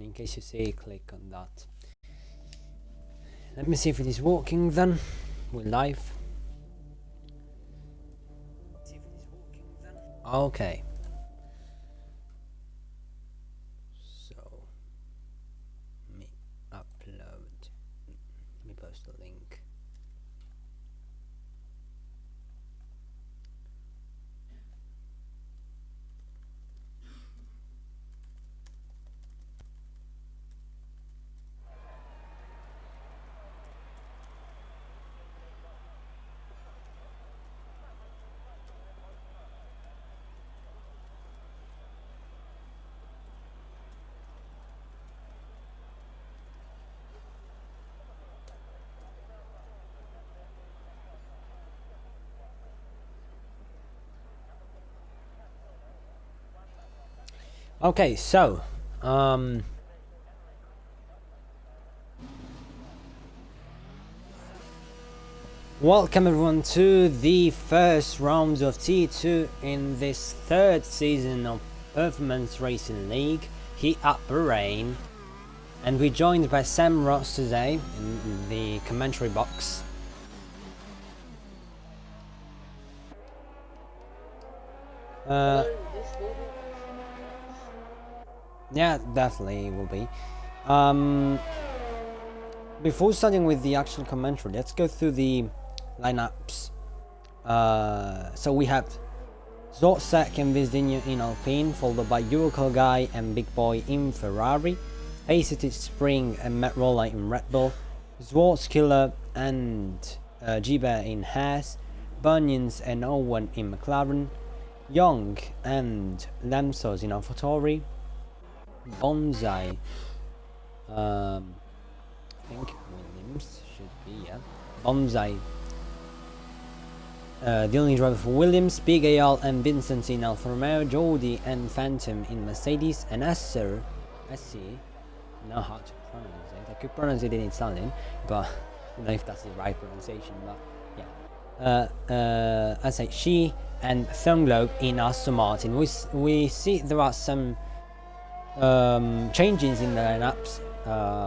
in case you see, click on that. Let me see if it is working then. We're live. Okay. So, let me upload. Let me post the link. Okay, so welcome everyone to the first round of T2 in this third season of Performance Racing League here at Bahrain, and we're joined by SamRoss today in the commentary box. Yeah, definitely it will be. Before starting with the actual commentary, let's go through the lineups. So we have Zorsek and Vizdinho in Alpine, followed by Eurocar Guy and Big Boy in Ferrari, Acid Spring and Matt Roller in Red Bull, Zwartskiller and G-Bear in Haas, Bunions and Owen in McLaren, Young and Lemsos in AlphaTauri, Bonsai, I think Williams should be, yeah, Bonsai, the only driver for Williams, Big AL and Vincent in Alfa Romeo, Jordi and Phantom in Mercedes, and Esser, know how to pronounce it. I could pronounce it in Italian, but I don't know if that's the right pronunciation, but yeah. I say she and Thunglobe in Aston Martin. We see there are some changes in the lineups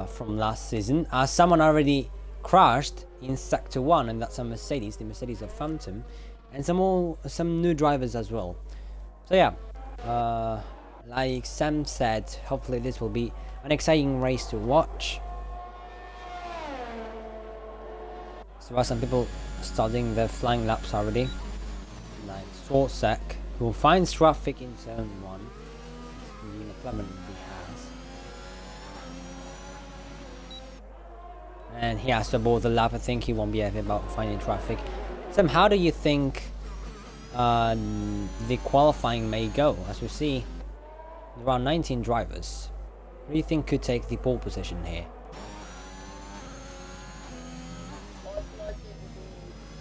from last season. Someone already crashed in Sector 1, and that's a Mercedes, the Mercedes of Phantom, and some new drivers as well. So yeah, like Sam said, hopefully this will be an exciting race to watch. So there are some people starting their flying laps already, like Swarsek, who finds traffic in Zone 1. And he has to board the lap. I think he won't be happy about finding traffic. Sam, how do you think the qualifying may go? As we see, there are 19 drivers. Who do you think could take the pole position here? I feel like it will be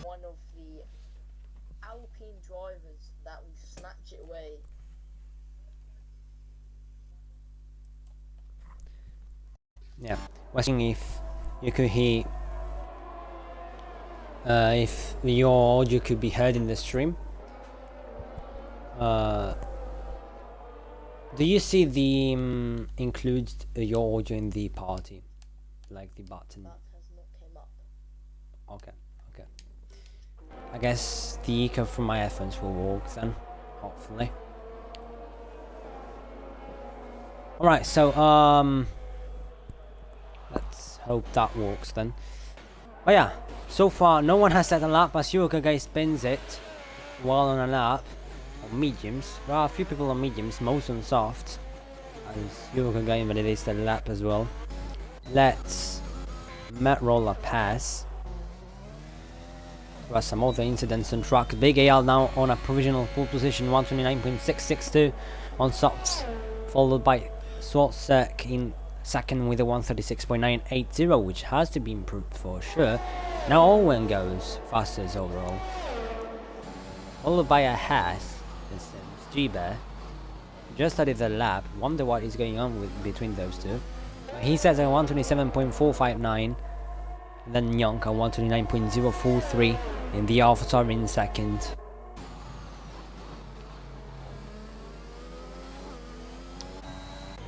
one of the Alpine drivers that will snatch it away. Yeah, watching if you could hear, if your audio could be heard in the stream. Do you see the include your audio in the party, like the button? That has not came up. Okay, okay. I guess the echo from my headphones will work then, hopefully. All right, so let's hope that works then. Oh yeah, so far no one has set a lap as Yuka guy spins it while on a lap on mediums. There are a few people on mediums, most on softs, as Yuka guy validates the lap as well. Let's Matt Roller pass. There are some other incidents on track. Big AL now on a provisional pole position, 129.662 on softs, followed by Swatsek in second with a 136.980, which has to be improved for sure. Now Owen goes fastest overall, followed by a Haas. G-Bear just started the lap. Wonder what is going on between those two. He says a 127.459, then Young a 129.043 in the AlphaTauri in second.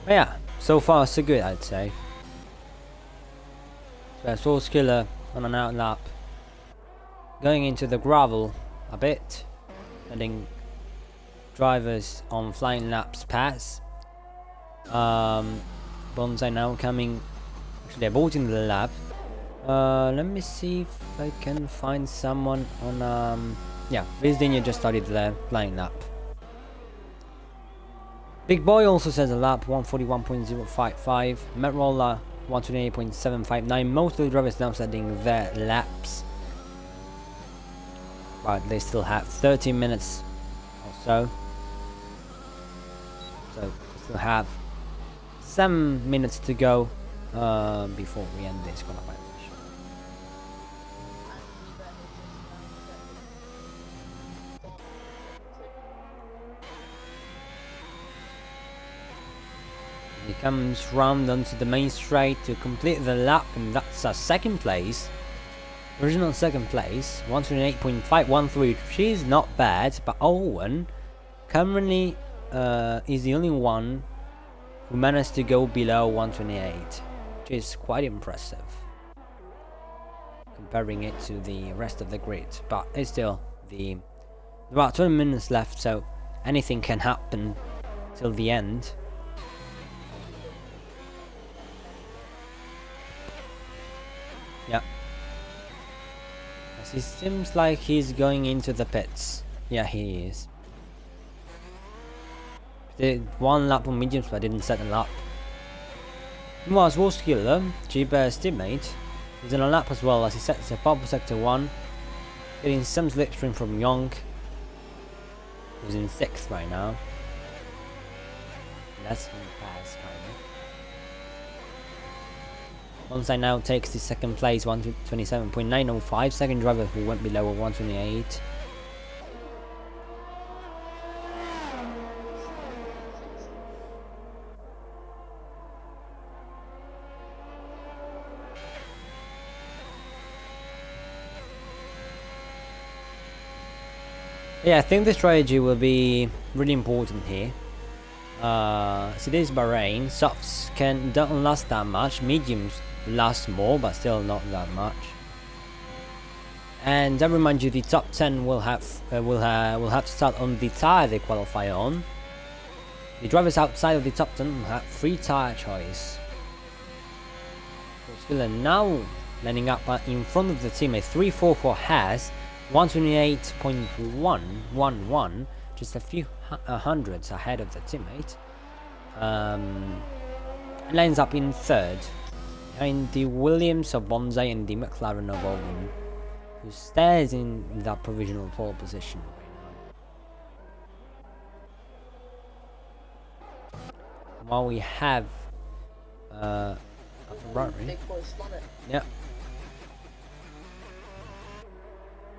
But yeah, so far so good, I'd say. So Source Killer on an out lap, going into the gravel a bit, letting drivers on flying laps pass. Bonsai now coming, actually aborting the lap. Let me see if I can find someone on yeah, Vizdinha just started their flying lap. Big Boy also says a lap 141.055, Metroller 128.759. Most of the drivers now setting their laps. Right, they still have 30 minutes or so. So we still have some minutes to go before we end this qualifying session. He comes round onto the main straight to complete the lap, and that's a second place. Original second place, 128.513, which is not bad, but Owen currently is the only one who managed to go below 128, which is quite impressive comparing it to the rest of the grid. But it's still about 20 minutes left, so anything can happen till the end. Yep. As it seems like he's going into the pits. Yeah, he is. Did one lap on mediums, but didn't set a lap. Meanwhile, Warskiller, G-Bear's teammate, is in a lap as well as he sets a purple sector 1, getting some slipstream from Young, who's in 6th right now. That's him pass, kind of. Bonsai now takes the second place, 127.905. Second driver who went below 128. Yeah, I think the strategy will be really important here. So this is Bahrain. Softs don't last that much. Mediums last more, but still not that much. And I remind you, the top 10 will have to start on the tire they qualify on. The drivers outside of the top 10 will have free tire choice. Skiller now landing up in front of the teammate. 344 has 128.111, just a few hundreds ahead of the teammate. Lines up in 3rd, behind the Williams of Bonsai and the McLaren of Owen, who stays in that provisional pole position right now. While we have a Ferrari. Yeah.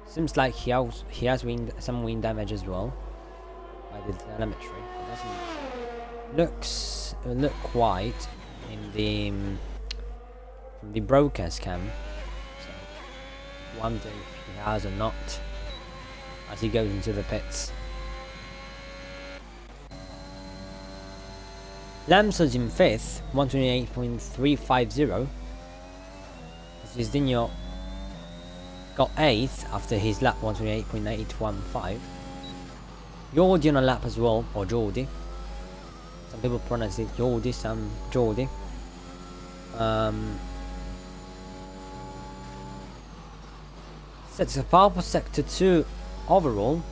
Seems like he has some wind damage as well by the telemetry. It doesn't look quite in the from the broadcast cam. So wonder if he has or not as he goes into the pits. Lamson's in 5th, 128.350. Zizdinho got 8th after his lap, 128.815. Jordi on a lap as well, or Jordi. Some people pronounce it Jordi, some Jordi. Sets a purple sector 2 overall.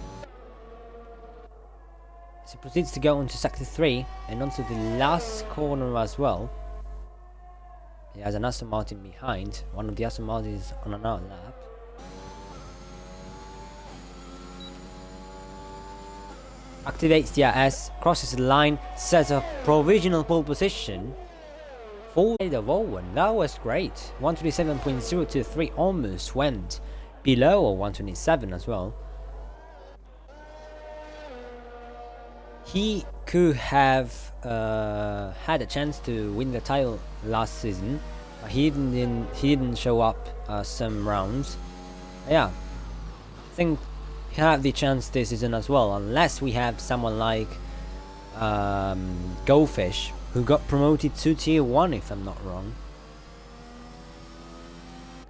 So he proceeds to go into sector 3 and onto the last corner as well. He has an Aston Martin behind. One of the Aston Martins on another lap. Activates DRS, crosses the line, sets a provisional pole position for the Owen. That was great. 127.023 almost went below 127 as well. He could have had a chance to win the title last season, but he didn't show up some rounds. Yeah, I think he had the chance this season as well, unless we have someone like Goldfish, who got promoted to Tier 1 if I'm not wrong.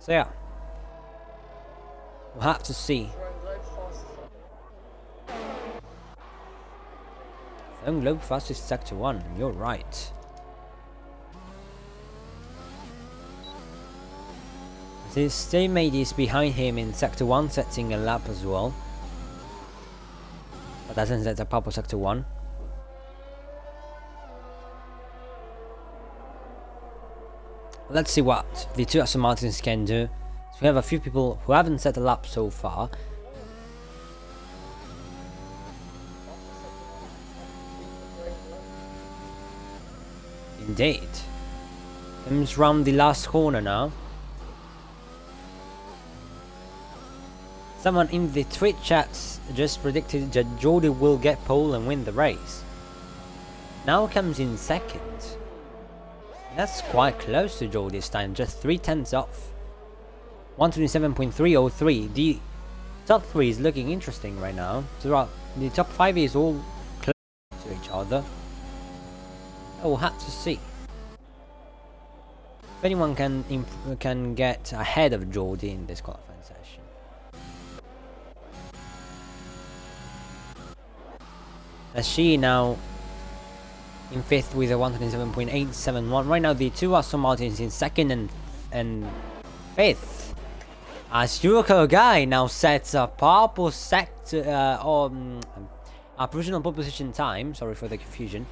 So yeah, we'll have to see. Throwing globe fastest Sector 1, you're right. His teammate is behind him in Sector 1, setting a lap as well. But doesn't set a purple Sector 1. Let's see what the two Aston Martins can do. So we have a few people who haven't set a lap so far. Indeed. Comes round the last corner now. Someone in the Twitch chats just predicted that Jordi will get pole and win the race. Now comes in second. That's quite close to Jordi's time, just 3/10 off. 127.303. The top 3 is looking interesting right now. So the top 5 is all close to each other. We'll have to see if anyone can get ahead of Jordi in this qualifying session. As she now in 5th with a 127.871. Right now the two Aston Martins in 2nd and 5th. As Yuriko Guy now sets a purple sector a provisional pole position time. Sorry for the confusion.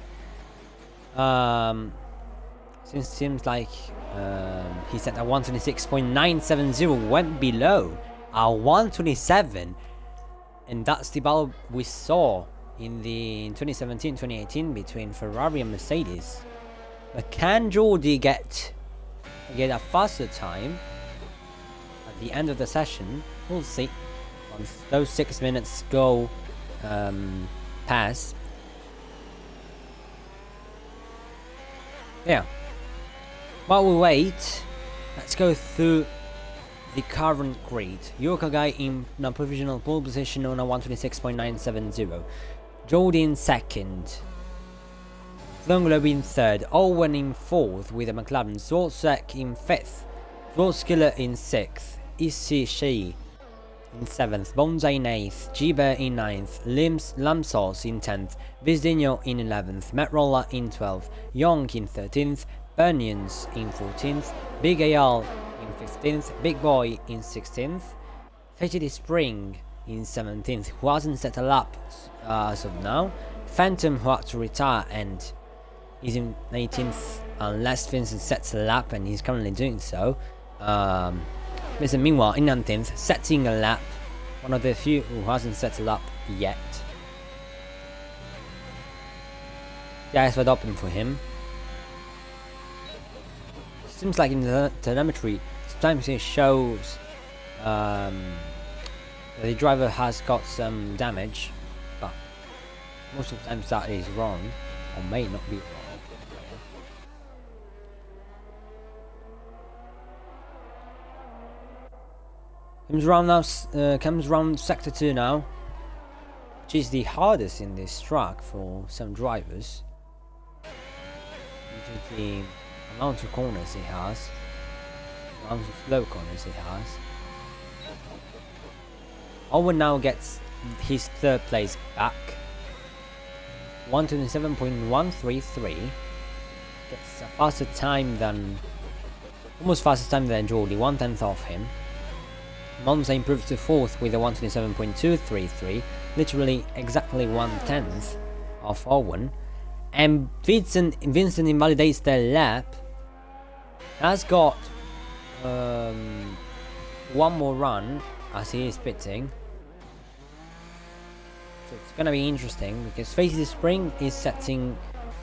Since it seems like he set a 126.970, went below a 127, and that's the battle we saw in 2017-2018 between Ferrari and Mercedes. But can Jordi get a faster time at the end of the session? We'll see. Once those 6 minutes go past. Yeah. While we wait, let's go through the current grid. Yuriko Guy in a provisional pole position on a 126.970. Jordi in 2nd. Thonglobe in 3rd. Owen in 4th with a McLaren. Zorczak in 5th. Roskiller in 6th. Issy Shea in 7th. Bonza in 8th. Giber in 9th. Lamsos in 10th. Vizdinho in 11th. Metrolla in 12th. Young in 13th. Bunions in 14th. Big Ayal in 15th. Big Boy in 16th. Fetty Spring in 17th, who hasn't set a lap as of now. Phantom, who had to retire and is in 18th unless Vincent sets a lap, and he's currently doing so. Vincent meanwhile in 19th, setting a lap, one of the few who hasn't set a lap yet. The eyes wide open for him. Seems like in the telemetry sometimes it shows the driver has got some damage, but most of the times that is wrong, or may not be wrong. Comes round sector 2 now, which is the hardest in this track for some drivers due to the amount of corners he has, amount of slow corners he has. Owen now gets his 3rd place back. 127.133. Gets a faster time than, almost faster time than Jordi, 1/10 off him. Monza improves to 4th with a 127.233, literally exactly 1/10 of Owen. And Vincent invalidates their lap. Has got one more run as he is pitting. So it's gonna be interesting because Facey Spring is setting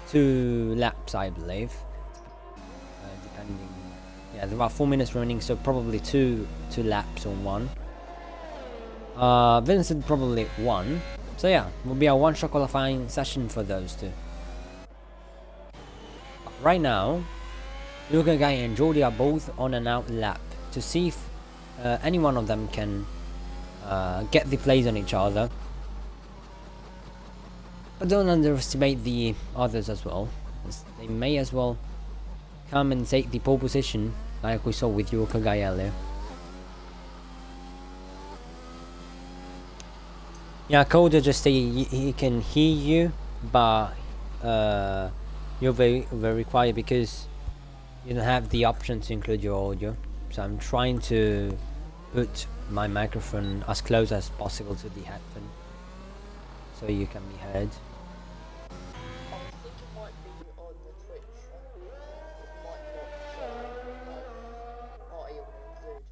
2 laps, I believe. Depending, yeah, there are 4 minutes remaining, so probably two laps or 1. Vincent probably 1. So yeah, will be a 1-shot qualifying session for those two. But right now, Yuriko Guy and Jordi are both on an out lap to see if any one of them can get the plays on each other. But don't underestimate the others as well. They may as well come and take the pole position like we saw with Yokogai earlier. Yeah, Coda just say he can hear you, but you're very quiet because you don't have the option to include your audio. So I'm trying to put my microphone as close as possible to the headphone so you can be heard. I think it might be on the Twitch. It might not able to include.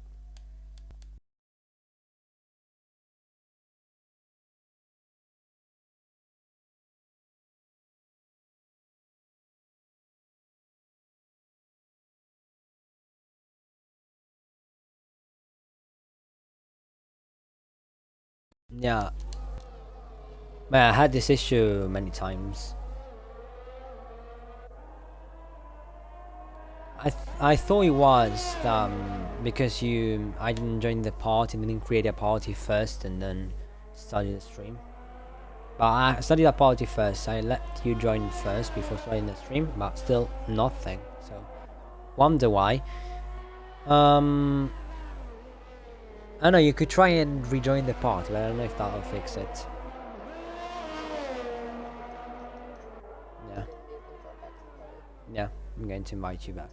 Yeah, man, I had this issue many times. I thought it was because I didn't join the party, didn't create a party first and then started the stream. But I started a party first. I let you join first before starting the stream, but still nothing. So wonder why. I know you could try and rejoin the party, but I don't know if that'll fix it. Yeah. Yeah, I'm going to invite you back.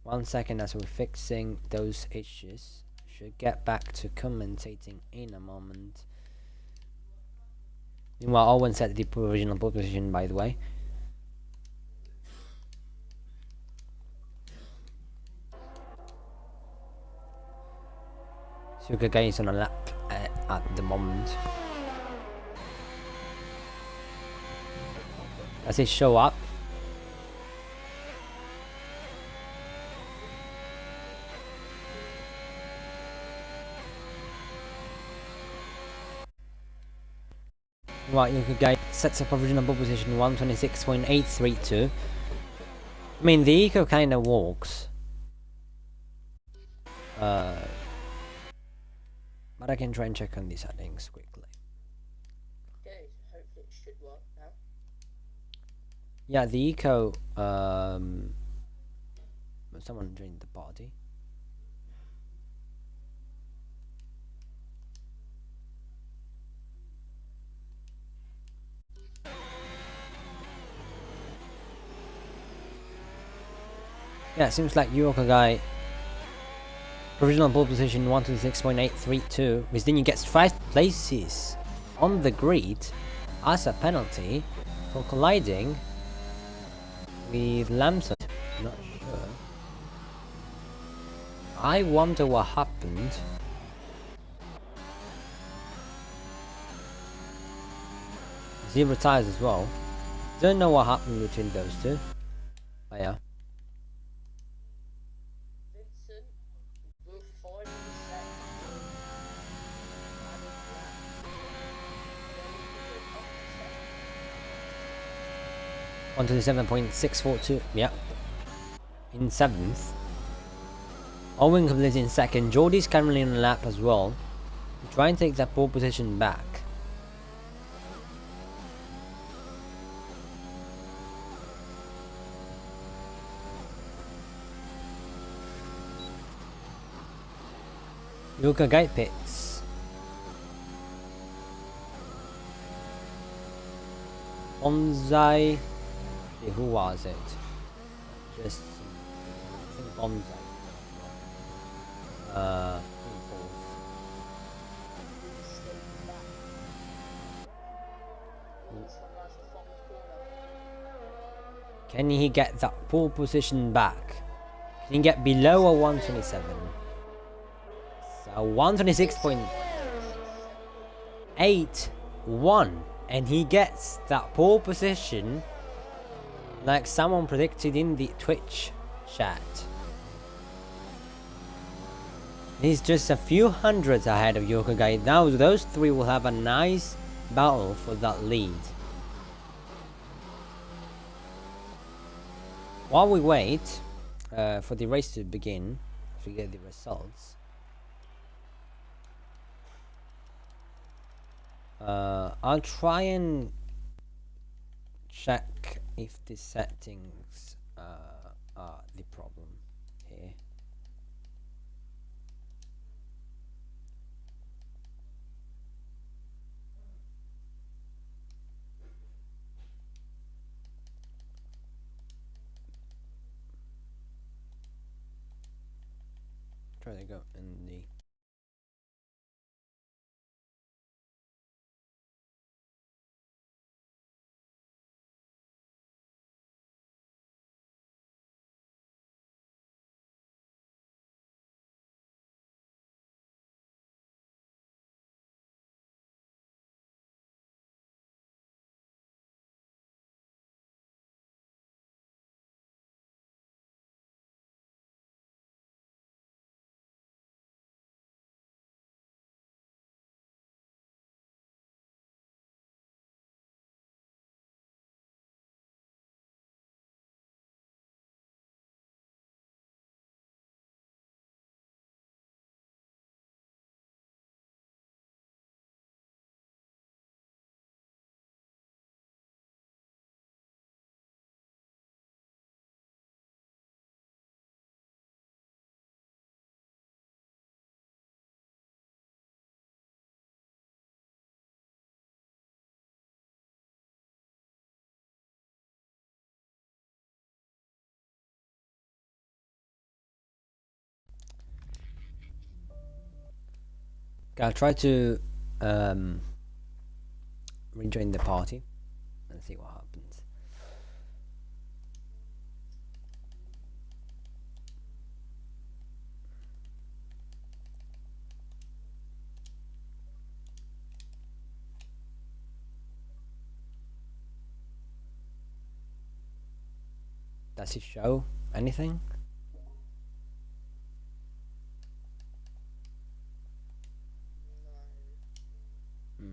One second as we're fixing those issues. Should get back to commentating in a moment. Meanwhile, Owen set the original pole position, by the way. Sugar is on a lap at the moment. Does it show up? Right, Yokogai sets up original pole position 126.832. I mean, the eco kind of walks. But I can try and check on the settings quickly. Okay, hopefully it should work now. Yeah, the eco. Someone joined the party. Yeah, it seems like Yokogai provisional pole position 126.832. Vizdinho gets 5 places on the grid as a penalty for colliding with Lamson. Not sure. I wonder what happened. Zero tires as well. Don't know what happened between those two. Oh yeah. Vincent will finally set Onto the 7.642. Yeah. In 7th. Owen completes in 2nd. Jordy's currently on a lap as well. Try and take that pole position back. Yokogai pits. Bonsai. Who was it? Just I think Bonsai. Can he get that pole position back? Can he get below a 127? So 126.81, and he gets that pole position like someone predicted in the Twitch chat. He's just a few hundreds ahead of Yokogai. Now those three will have a nice battle for that lead. While we wait for the race to begin, to get the results. I'll try and check if the settings are the problem here. Try to go in the I'll try to rejoin the party and see what happens. Does it show anything? Hmm.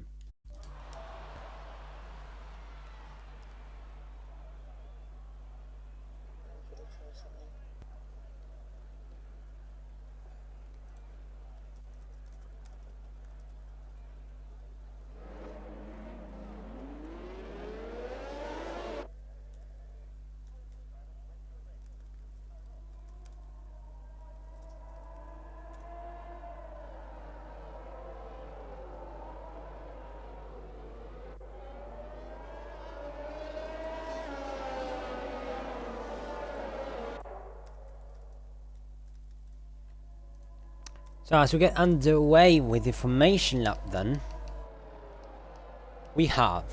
So as we get underway with the formation lap then, we have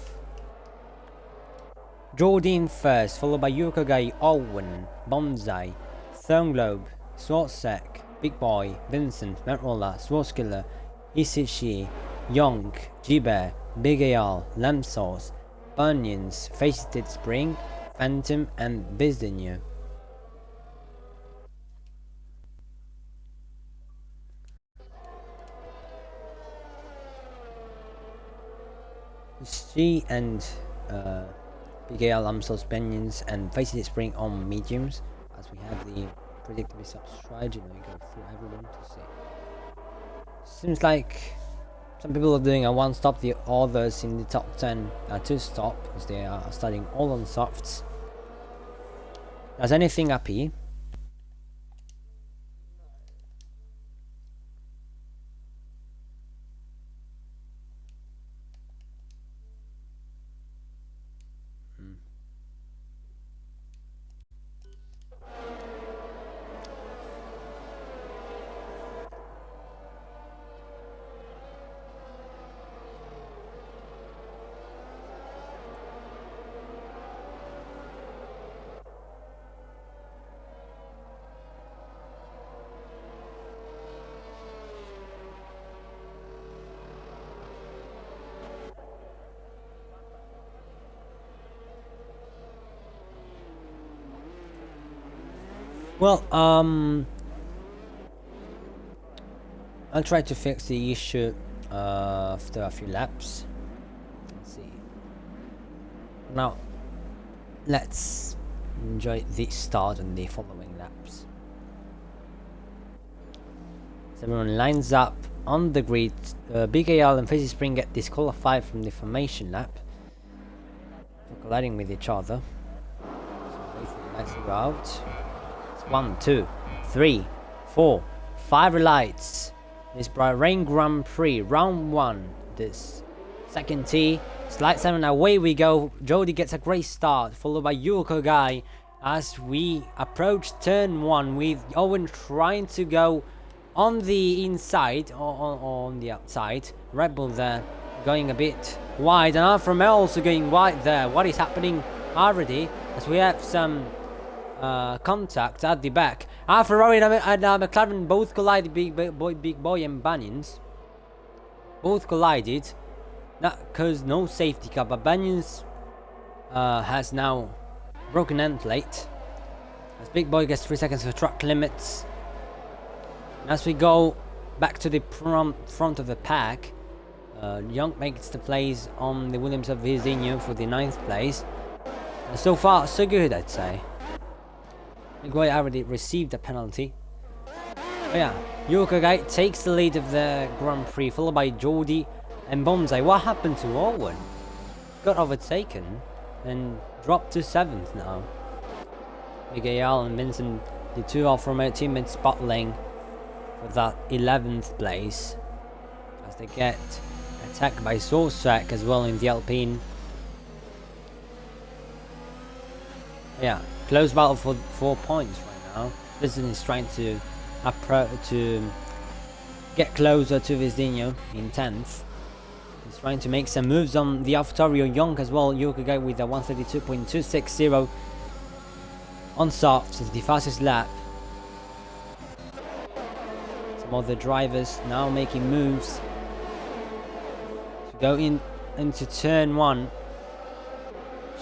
Jordan first, followed by Yukagai, Owen, Bonsai, Thornglobe, Swatsek, Big Boy, Vincent, Metrolla, Swarskiller, Isishi, Young, Jiber, Big AL, Lamsauce, Bunions, Faceted Spring, Phantom and Bizdinho. She and Big AL, Lamsauce, Bunions and Faceted Spring on mediums, as we have the predictably subscribed, you go through everyone to see. Seems like some people are doing a one stop, the others in the top 10 are two stop, because they are studying all on softs. Does anything appear? Well, I'll try to fix the issue after a few laps. Let's see. Now, let's enjoy the start and the following laps. So everyone lines up on the grid. BKL and Fizzy Spring get disqualified from the formation lap for colliding with each other. So wait for the next route. It's 1, 2, 3, 4, 5 lights. This Bahrain Grand Prix round 1. This second tee. Slide 7, away we go. Jody gets a great start, followed by Yoko Guy as we approach turn 1 with Owen trying to go on the inside or on the outside. Red Bull there going a bit wide, and Alfa Romeo also going wide there. What is happening already as we have some contact at the back. Alfa Romeo and McLaren both collided. Big Boy and Banyans both collided. That caused no safety car, but Banyans has now broken end plate as Big Boy gets 3 seconds for track limits. And as we go back to the front of the pack, Young makes the place on the Williams of Virginia for the 9th place. And so far so good, I'd say. Big Boy already received a penalty. But yeah, Yoko takes the lead of the Grand Prix, followed by Jordi and Bonsai. What happened to Owen? Got overtaken and dropped to 7th now. Miguel and Vincent, the two Alfa Romeo teammates, battling for that 11th place as they get attacked by Sorsak as well in the Alpine. Yeah, close battle for 4 points right now. Vincent is trying to get closer to Vizdino in 10th. He's trying to make some moves on the AlphaTauri Young as well. Yokogai with a 132.260 on softs as the fastest lap. Some other drivers now making moves to go into turn 1.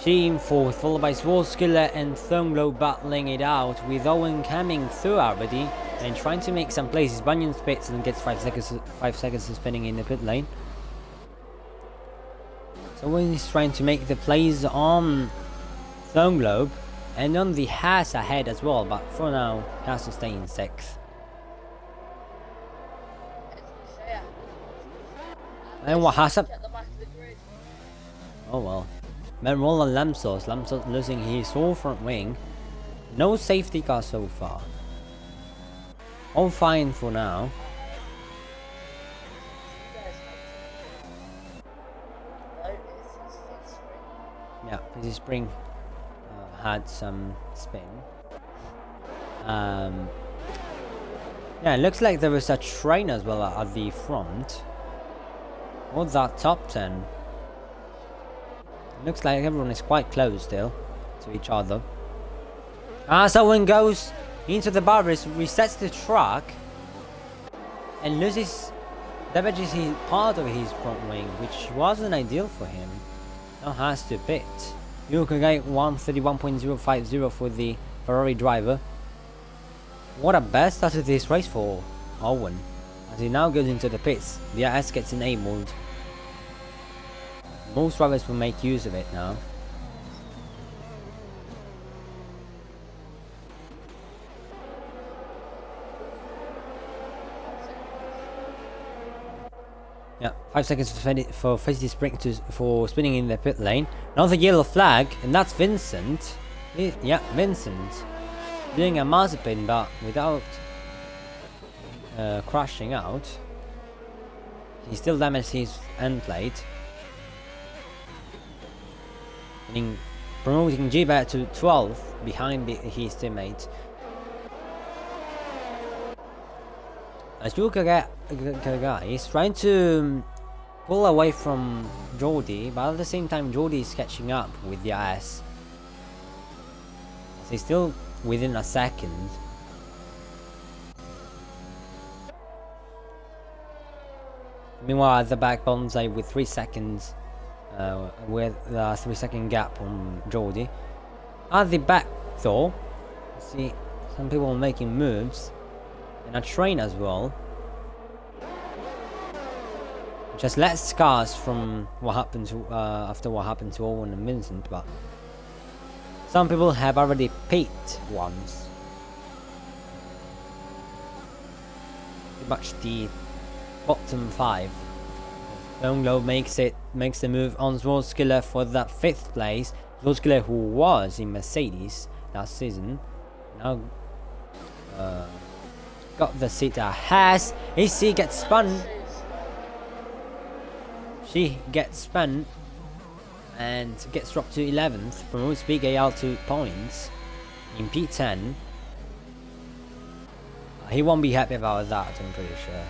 She in 4th, followed by Swarskiller and Thonglow battling it out, with Owen coming through already and trying to make some places. Bunyan spits and gets 5 seconds of spinning in the pit lane. So Owen is trying to make the plays on Thonglow and on the Haas ahead as well, but for now he has to stay in 6th. And what has up? Oh well. Menrola Lamsos losing his whole front wing. No safety car so far. All fine for now. Yeah, Fizzy Spring had some spin. Yeah, it looks like there was a train as well at the front. Or that top 10. Looks like everyone is quite close still to each other. As Owen goes into the barriers, resets the track and damages his part of his front wing, which wasn't ideal for him. Now has to pit. Yuka 131.050 for the Ferrari driver. What a best start to this race for Owen. As he now goes into the pits, the IS gets enabled. Most drivers will make use of it now. Yeah, 5 seconds for Fizzy Spring for spinning in the pit lane. Another yellow flag, and that's Vincent. Yeah, Vincent doing a Mazepin, but without crashing out. He still damaged his end plate. Promoting G-Bat to 12th behind his teammate. As Yuka is trying to pull away from Jordi, but at the same time Jordi is catching up with the IS. As he's still within a second. Meanwhile at the back, Bonsai with 3 seconds. With a 3 second gap on Jordi. At the back though, see some people making moves, and a train as well. Just less scars from what happened to after what happened to Owen and Vincent, but some people have already picked once. Pretty much the bottom 5. Bungalow makes the move on Zworskiller for that 5th place. Zworskiller, who was in Mercedes last season, now got the seat ahead. AC gets spun. She gets spun and gets dropped to 11th. Promotes Big AL 2 points in P10. He won't be happy about that, I'm pretty sure.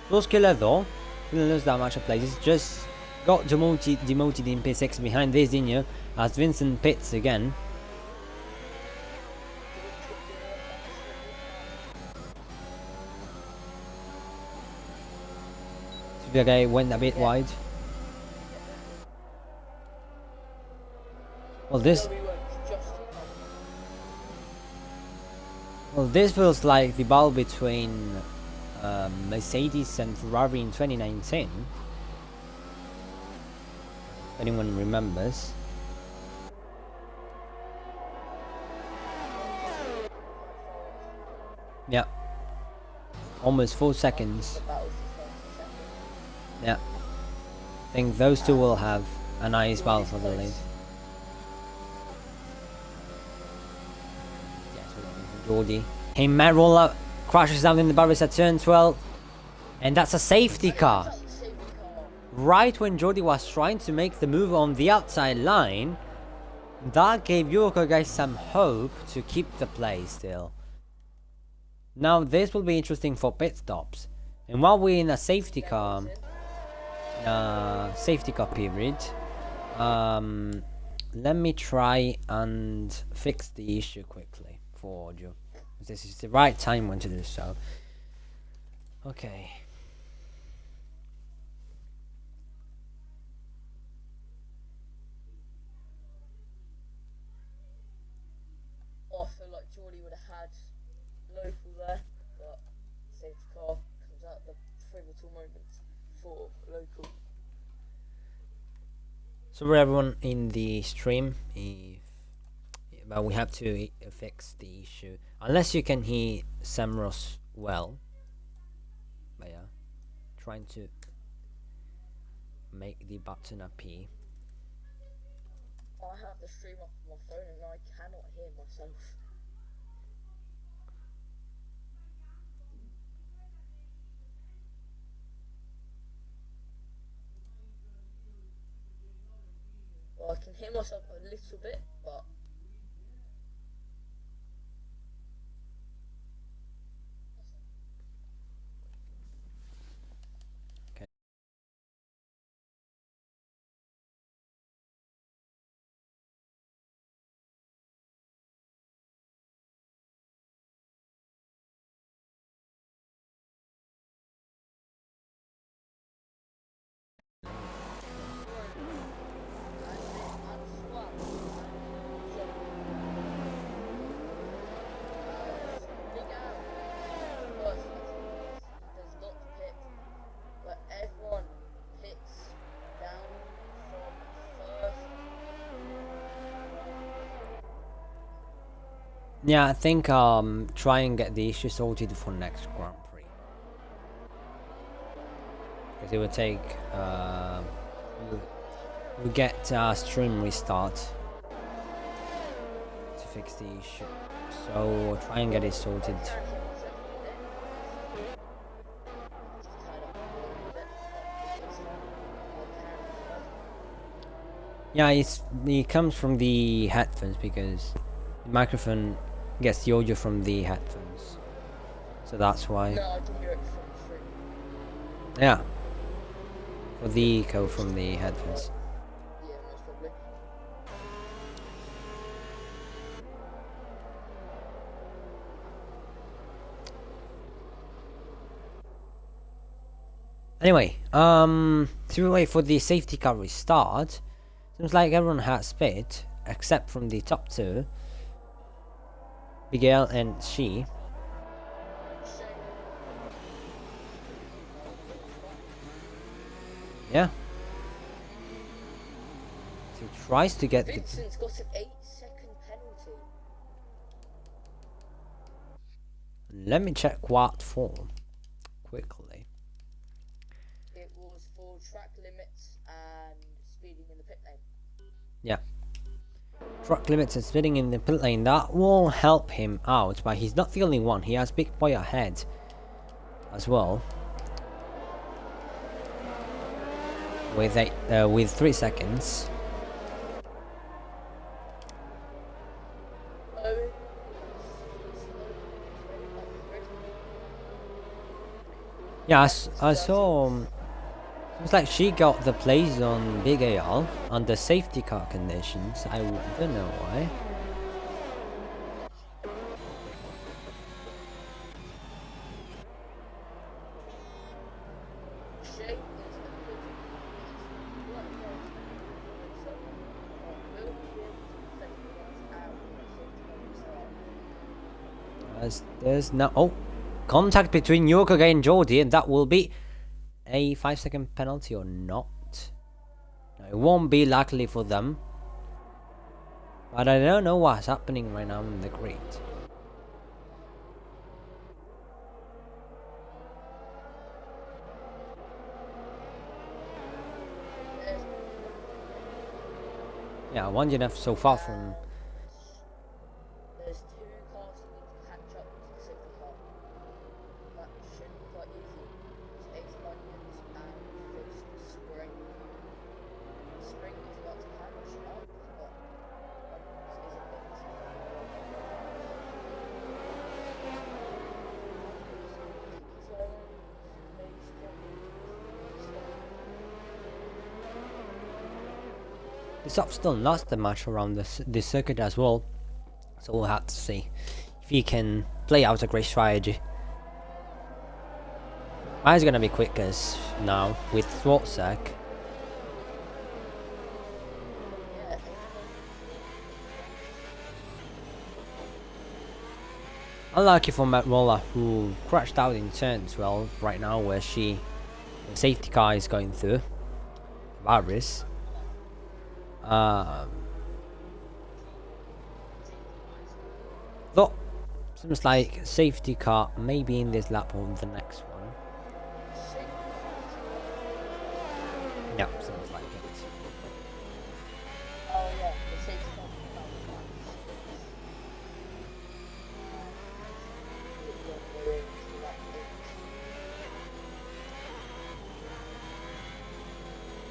Zworskiller though, didn't lose that much of places, just got demoted in P6 behind Vizinho as Vincent pits again. The guy went a bit wide. Well, this feels like the battle between Mercedes and Ferrari in 2019. If anyone remembers. Yeah. Almost 4 seconds. Yeah. I think those two will have a nice battle for the lead. Jordi. Hey, Matt Roller crashes down in the barriers at turn 12. And that's a safety car. Right when Jordi was trying to make the move on the outside line, that gave Yurko guys some hope to keep the play still. Now this will be interesting for pit stops. And while we're in a safety car period, let me try and fix the issue quickly for audio. This is the right time when to do so. Okay. I feel like Jordi would have had local there, but safety car comes out the pivotal moment for local. Sorry everyone in the stream, but we have to fix the issue. Unless you can hear SamRoss well. But yeah, trying to make the button appear. I have the stream up on my phone and I cannot hear myself. Well, I can hear myself a little bit, but Yeah, I think try and get the issue sorted for next Grand Prix. Because it will take we'll get stream restart to fix the issue. So try and get it sorted. Yeah, it comes from the headphones because the microphone gets the audio from the headphones, so that's why. no, I can hear it from the stream. Yeah, for the echo from the headphones. Yeah, most probably. Anyway, to wait for the safety car restart, seems like everyone has pit except from the top two, Miguel and she. Yeah. So he tries to get Vincent's got an 8-second penalty. Let me check what for. quickly. It was for track limits and speeding in the pit lane. Yeah. Track limits and speeding in the pit lane, that will help him out, but he's not the only one. He has Big Boy ahead as well. With 3 seconds. Yeah, I saw. It's like she got the place on Big AL under safety car conditions. I don't know why. There's no contact between Yurkage and Geordie, and that will be a 5-second penalty or not. No, it won't be, luckily for them. But I don't know what's happening right now in the grid. Yeah, 1 so far from. There's 2 cars that need to catch up to the safety car. That should be quite easy. It's Ace Onions and Fist Spring. Spring is about to catch up, but Onions is a bit. The Sub still lost the match around this circuit as well, so we'll have to see if he can play out a great strategy. Mine's gonna be quicker now with Thwartsack. Unlucky for Matt Roller, who crashed out in turn 12 right now, where the safety car is going through Varys. Though seems like safety car maybe in this lap or the next one. Yeah, seems like it. Oh yeah, the safety car.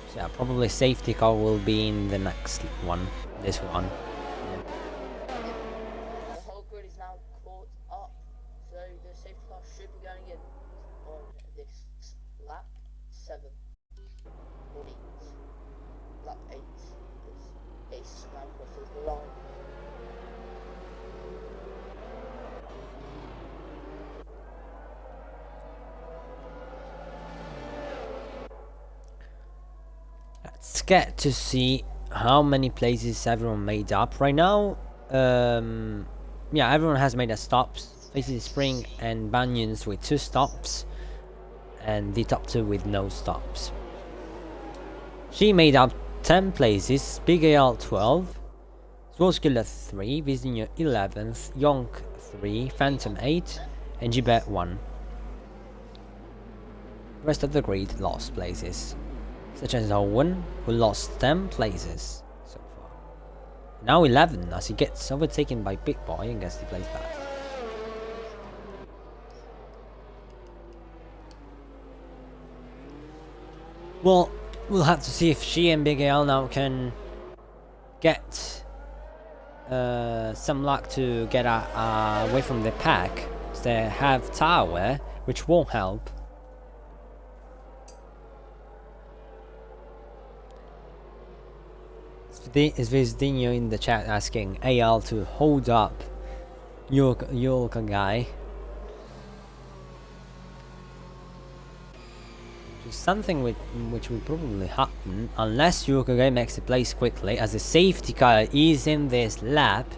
So yeah, probably safety car will be in the next one. This one. The whole grid is now caught up, so the safety car should be going in on this lap 7 or 8. Lap 8 is Ace now crosses the line. Let's get to see how many places everyone made up right now. Yeah, everyone has made a stops. Faces Spring and Banyans with 2 stops, and the top 2 with no stops. She made up 10 places. Big AL 12, Swolskiller 3, Vizinho 11th, Yonk 3, Phantom 8, and Gibet 1. The rest of the grid lost places, such as Owen, who lost 10 places so far. Now 11 as he gets overtaken by Big Boy and gets the place back. Well, we'll have to see if she and Big Al now can get some luck to get away from the pack. So they have Tower, which won't help. Is Vizdinho in the chat asking AL to hold up Yolka guy? Something which will probably happen unless Yurkage makes the place quickly, as the safety car is in this lap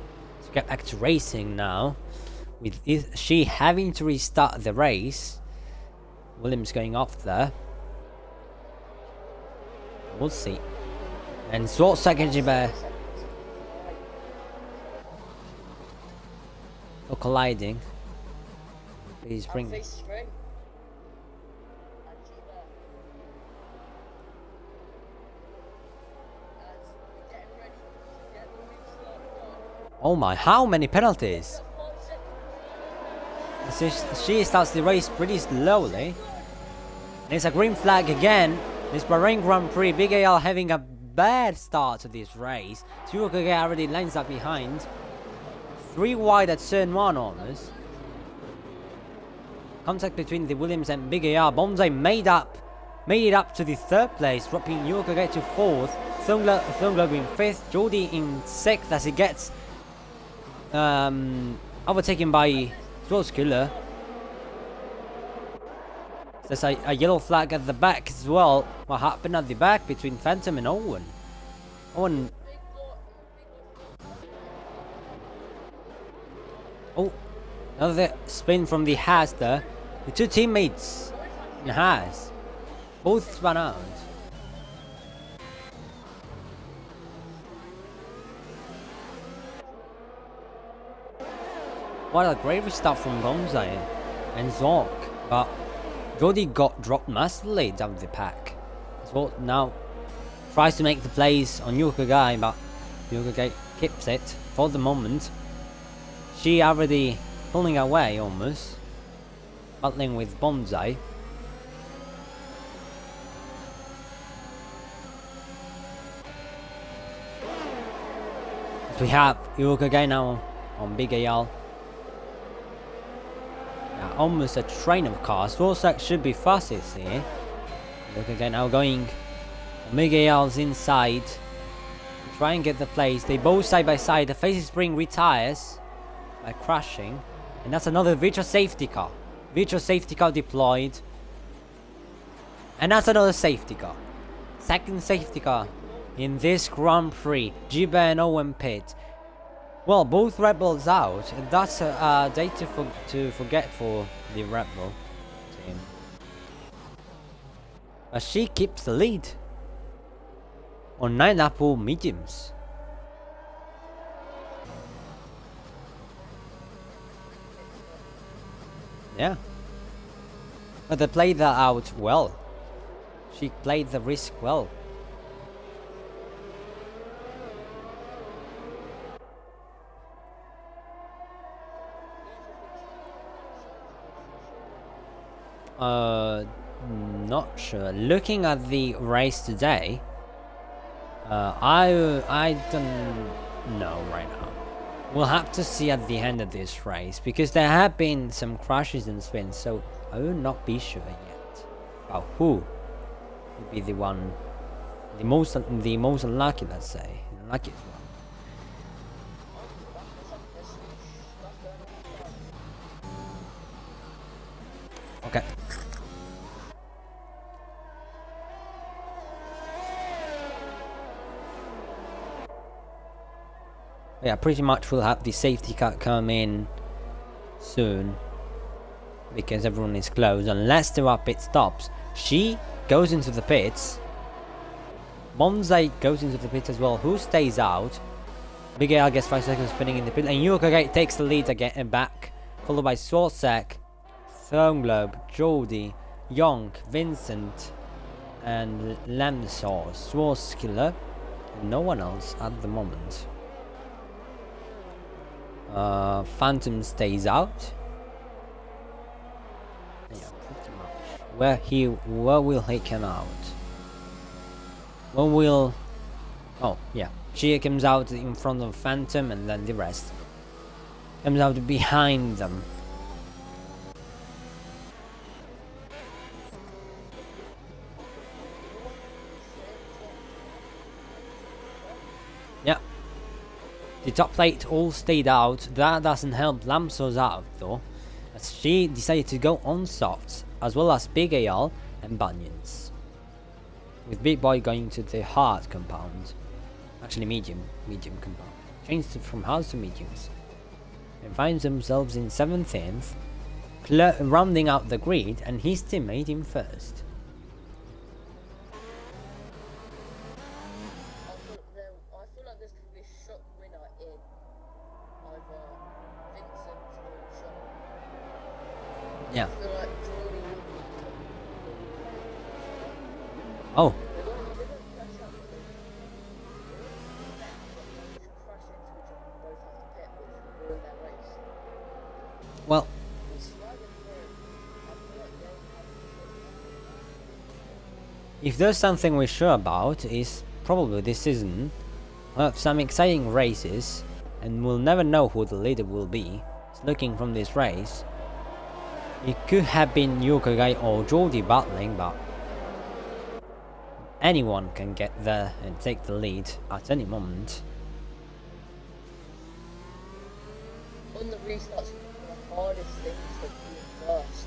to get back to racing now, with she having to restart the race. Williams going off there. We'll see. And Swart second Gibber for colliding. Please bring. Oh my, how many penalties? She starts the race pretty slowly. And it's a green flag again. This Bahrain Grand Prix, Big AL having a bad start to this race. Yukage already lines up behind. 3 wide at turn 1 almost. Contact between the Williams and Big AR. Bonsai made it up to the 3rd place, dropping Yukage to 4th. Thonglo in 5th. Jordi in 6th as he gets overtaken by Swordskiller. There's a yellow flag at the back as well. What happened at the back between Phantom and Owen? Owen. Oh, another spin from the Haas there. The 2 teammates in Haas both spun out. What a great restart from Bonsai and Zork, but Jordi got dropped massively down the pack. Zork now tries to make the plays on Yukage, but Yukage keeps it for the moment. She already pulling away almost, battling with Bonsai. We have Yukage now on Big AL. Almost a train of cars. Warsack should be fastest here. Yukage now going Big AL's inside. Try and get the place. They both side by side. The Face Spring retires by crashing. And that's another virtual safety car. Virtual safety car deployed. And that's another safety car. 2nd safety car in this Grand Prix. Jiba and Owen pit. Well, both Rebels out, and that's a day to forget for the Rebel team. But she keeps the lead on 9 Apple mediums. Yeah. But they played that out well. She played the risk well. Not sure. Looking at the race today, I don't know right now. We'll have to see at the end of this race because there have been some crashes and spins, so I will not be sure yet about who will be the one, the most unlucky, let's say, the luckiest one. Okay. Yeah, pretty much we'll have the safety car come in soon because everyone is closed unless there are pit stops. She goes into the pits. Bonsai goes into the pits as well. Who stays out? Big AL gets 5 seconds spinning in the pit, and Yukage takes the lead again and back, followed by Swordsec, Throne Globe, Jordi, Young, Vincent, and Lamsaw, Sworskiller, and no one else at the moment. Phantom stays out. Yeah, pretty much. Where will he come out? Oh yeah. Chia comes out in front of Phantom, and then the rest comes out behind them. Yeah. The top plate all stayed out. That doesn't help Lamsos out though, as she decided to go on softs, as well as Big AL and Bunions. With Big Boy going to the hard compound. Actually medium compound. Changed from hards to mediums. And finds themselves in 7th, rounding out the grid, and his teammate in 1st. Yeah. Oh. if there's something we're sure about, is probably this season we'll have some exciting races, and we'll never know who the leader will be. It's looking from this race, it could have been Yokogai or Jordi battling, but anyone can get there and take the lead at any moment. On the restarts, the hardest thing is for being first.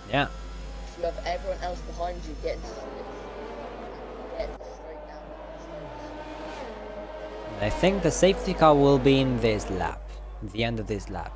Yeah. If you have everyone else behind you getting slipped, get straight down the straight. I think the safety car will be in this lap, at the end of this lap.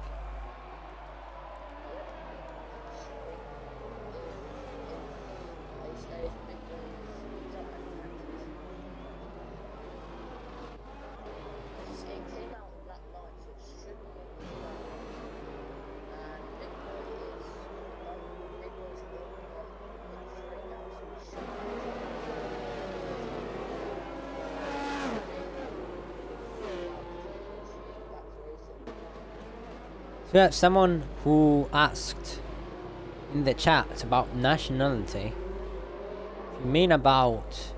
So yeah, someone who asked in the chat about nationality. If you mean about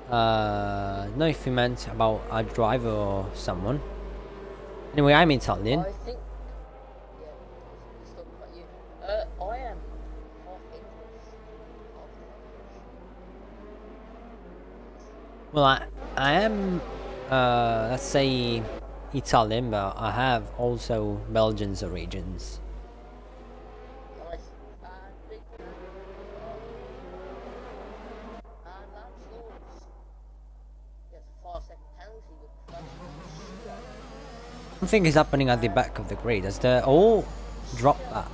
no, if you meant about a driver or someone. Anyway, I'm Italian. I think, yeah, he's talking about you. I am half English, half French. Well, I am let's say Italian, but I have also Belgian's origins. Nice. And big and Lance Laws gets a 5-second penalty with crashing. Something is happening at the back of the grid as they all drop back.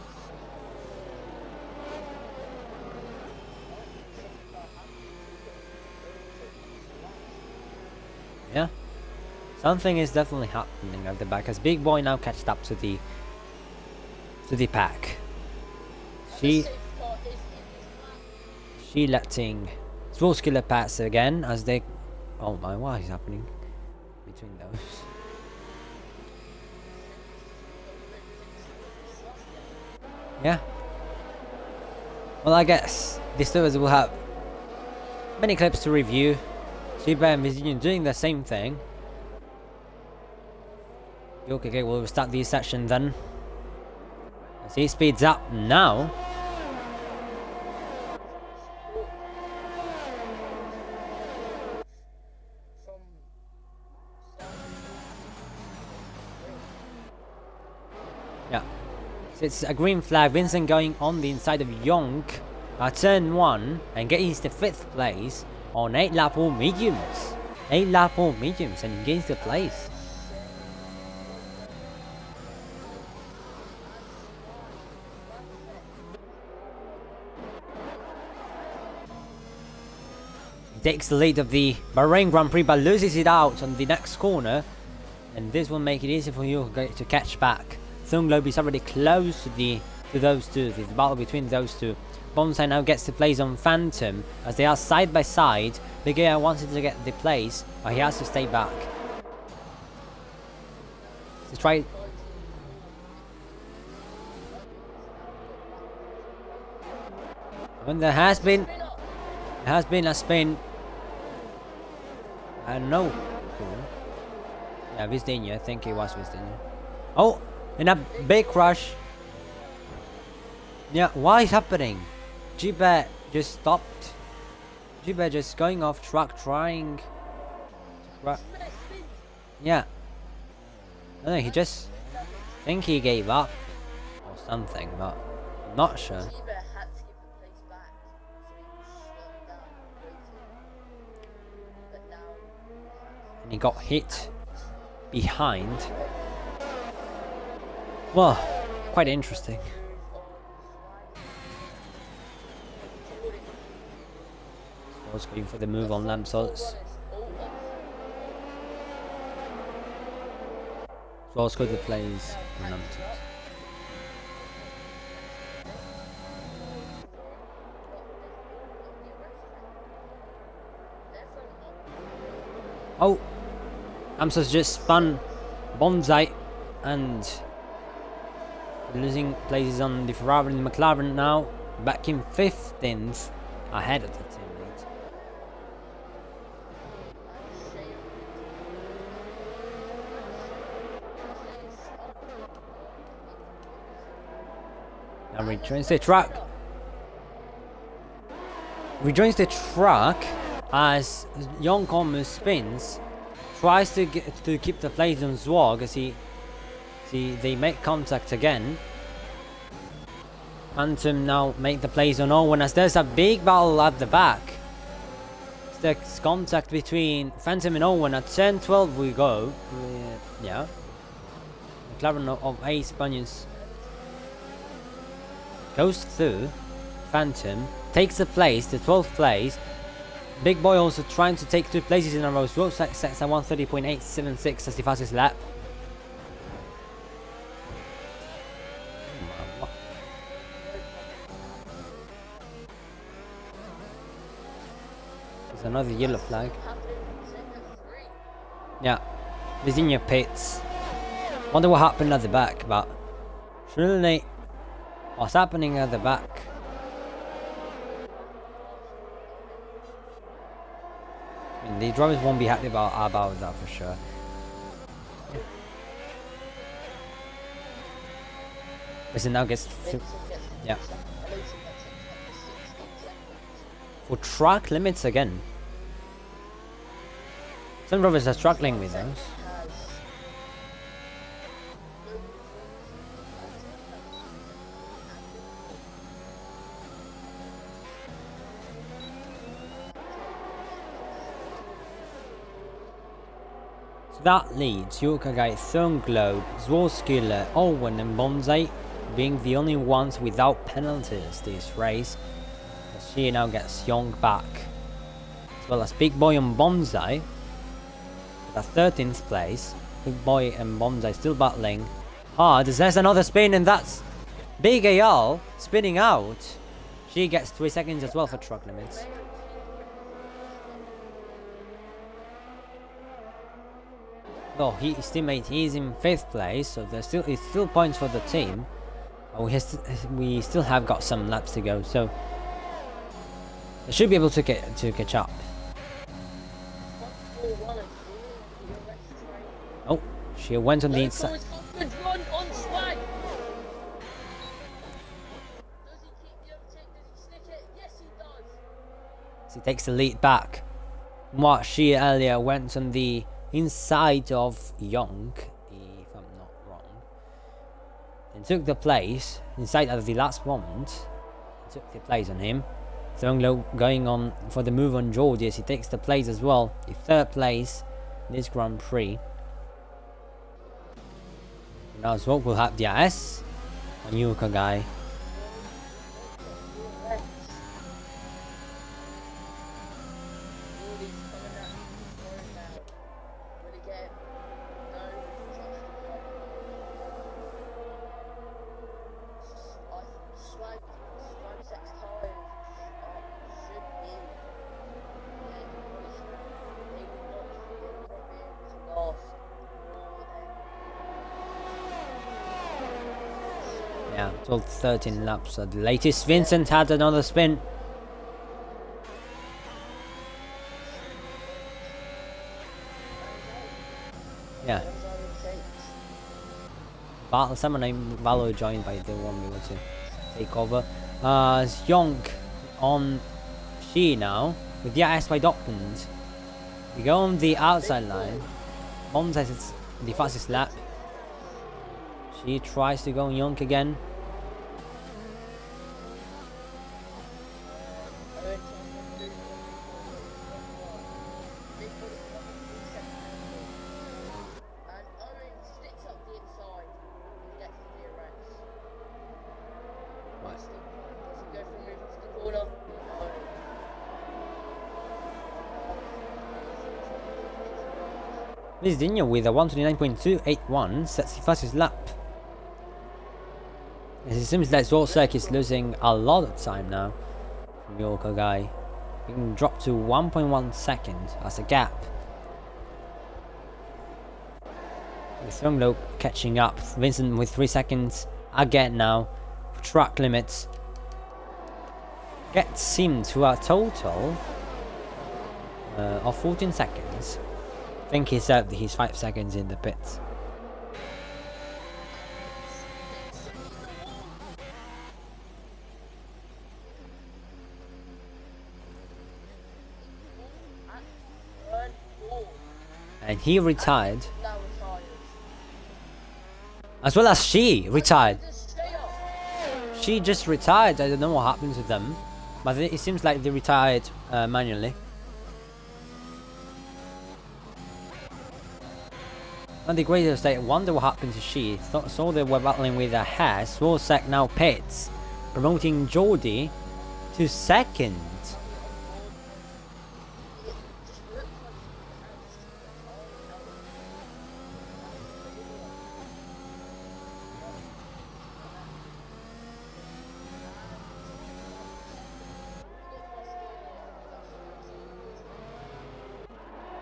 Yeah, something is definitely happening at the back as Big Boy now catched up to the pack. She letting Swoskiller pass again as they. Oh my, what is happening between those? Yeah. Well, I guess these servers will have many clips to review. Shiba and Vizinian doing the same thing. Okay, we'll start the session then. As he speeds up now. Yeah. So it's a green flag. Vincent going on the inside of Yonk at turn 1 and getting to 5th place on 8 lap all mediums. 8 lap all mediums and gains the place. He takes the lead of the Bahrain Grand Prix but loses it out on the next corner, and this will make it easy for you to catch back. Thunglobe is already close to those two. The battle between those two. Bonsai now gets the place on Phantom as they are side by side. Big Air wanted to get the place, but he has to stay back. To try. When there has been a spin. I don't know. Yeah, Vizdenia. I think it was Vizdenia. Oh, in a big crash. Yeah, what is happening? Jibe just stopped. Jibe just going off track, trying. Yeah. I don't know, he just think he gave up or something, but I'm not sure. And he got hit behind. Well, quite interesting. I was going for the move on Lamsots. So let's go to the plays on Lamsots. Oh! Lamsots just spun Bonsai and losing places on the Ferrari and the McLaren now. Back in 15th ahead of the teammate. Now rejoins the track. Rejoins the track as Young almost spins. Tries to keep the place on Zwag as they make contact again. Phantom now make the plays on Owen as there's a big battle at the back. There's contact between Phantom and Owen at 10-12 we go. Yeah. McLaren of 8 Spaniards goes through. Phantom takes the place, the 12th place. Big Boy also trying to take 2 places in a row. Road sets at 130.876 as the fastest lap. There's another yellow flag. Yeah, Virginia pits. Wonder what happened at the back, but surely what's happening at the back? I mean, the drivers won't be happy about that for sure. Listen, now gets yeah. For track limits again. Some drivers are struggling with those. So that leads Yurkagai, Thornglobe, Zwolskiller, Owen and Bonsai being the only ones without penalties this race. As she now gets Young back. As well as Big Boy and Bonsai at 13th place. Big Boy and Bonsai still battling hard as there's another spin, and that's Big AL spinning out. She gets 3 seconds as well for truck limits. Though his teammate is in 5th place, so there's still points for the team. We still have got some laps to go, so they should be able to catch up. Oh, she went on the inside. She takes the lead back. What she earlier went on the inside of Young, if I'm not wrong, and took the place inside of the last moment. Took the place on him. Thonglo going on for the move on George as he takes the place as well. The 3rd place in this Grand Prix. Now as well we'll have the S on Yuka guy. Yeah, 12-13 laps at the latest. Vincent had another spin. Yeah. Someone named Valo joined, but they won't be able to take over. Young on She now with the IS wide opened. We go on the outside line. Bond says it's the fastest lap. She tries to go on Young again. Virginia with a 129.281 sets the fastest lap. It seems like Zorsak is losing a lot of time now from Yorker guy. Being dropped to 1.1 seconds as a gap. With Thonglo catching up. Vincent with 3 seconds again now. For track limits. gets him to a total of 14 seconds. I think he served his 5 seconds in the pits. And he retired. As well as she retired. She just retired. I don't know what happened to them. But it seems like they retired manually. On the greatest state, I wonder what happened to she. Saw they were battling with a hair. Swarsek now pits, promoting Geordie to second.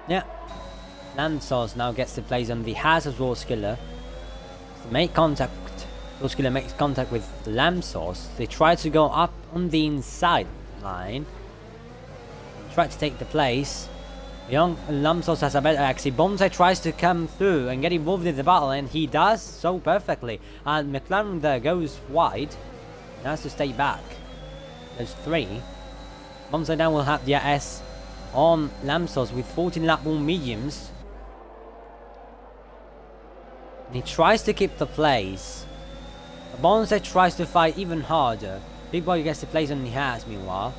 Yeah, SamRoss now gets to place on the Has as well Skiller. To make contact, Skiller makes contact with SamRoss. They try to go up on the inside line. Try to take the place. Young SamRoss has a better actually. Bonsai tries to come through and get involved in the battle, and he does so perfectly. And McLaren there goes wide. He has to stay back. There's 3. Bonsai now will have the S on SamRoss with 14 lap more mediums. And he tries to keep the place. Bonsai tries to fight even harder. Big Boy gets the place on the Has meanwhile.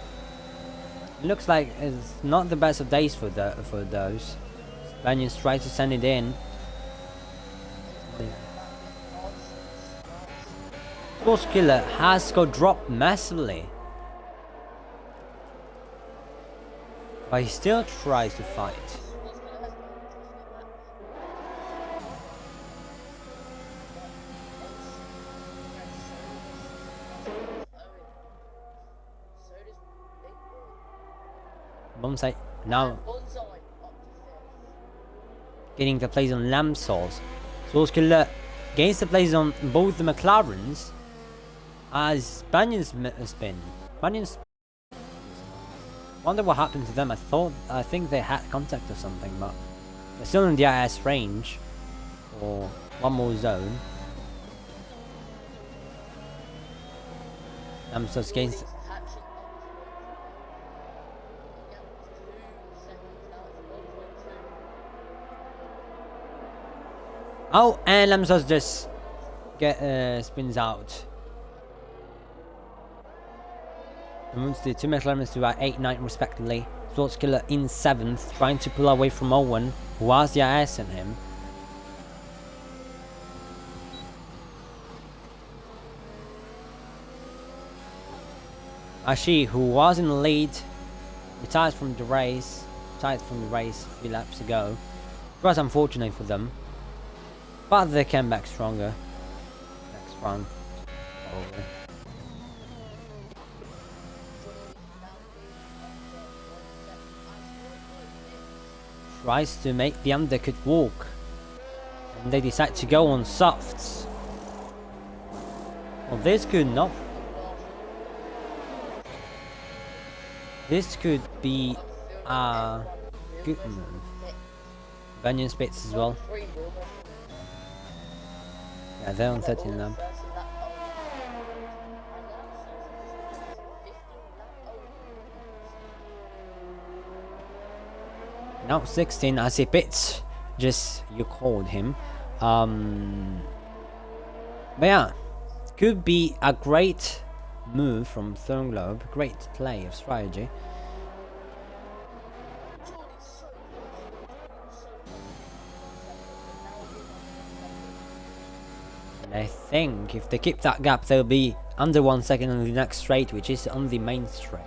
It looks like it's not the best of days for those. Spaniards try to send it in. Force Killer has got dropped massively. But he still tries to fight. Bonsai now getting the place on SamRoss. Killer gains the place on both the McLarens as Spaniards spin. Spaniards. Wonder what happened to them. I think they had contact or something, but they're still in the IS range for one more zone. SamRoss gains. Oh, and SamRoss just spins out. Moves the 2 McLarens to 8, 9 respectively. Killer in 7th, trying to pull away from Owen, who has the IS in him. Ashi, who was in the lead, retired from the race. A few laps ago. It was unfortunate for them, but they came back stronger. Next round. Over. Tries to make the undercut walk, and they decide to go on softs. Well, this could not. This could be a good move. Bunyan spits as well. Yeah, they're on 13 lap. Now 16 as he pits, just you called him. But yeah, could be a great move from Third Globe, great play of strategy. And I think if they keep that gap, they'll be under 1 second on the next straight, which is on the main straight.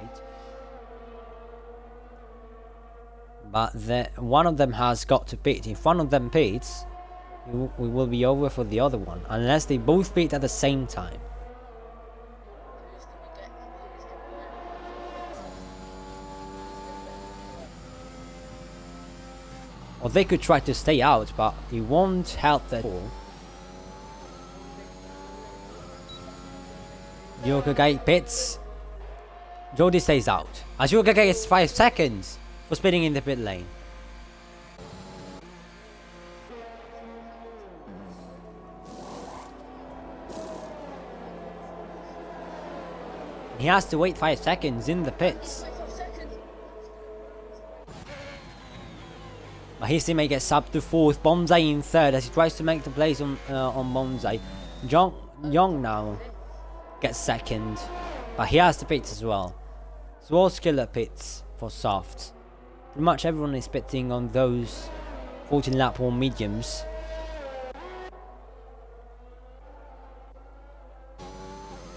But one of them has got to pit. If one of them pits, we will be over for the other one, unless they both pit at the same time. Or they could try to stay out, but it won't help at all. Yokogai pits. Jordi stays out. As Yuka gets 5 seconds for spinning in the pit lane. He has to wait 5 seconds in the pits. But his teammate gets subbed to 4th, Bonsai in 3rd as he tries to make the place on Bonsai. Young now gets 2nd, but he has the pits as well. So all skiller pits for softs. Pretty much everyone is pitting on those 14 lap or mediums.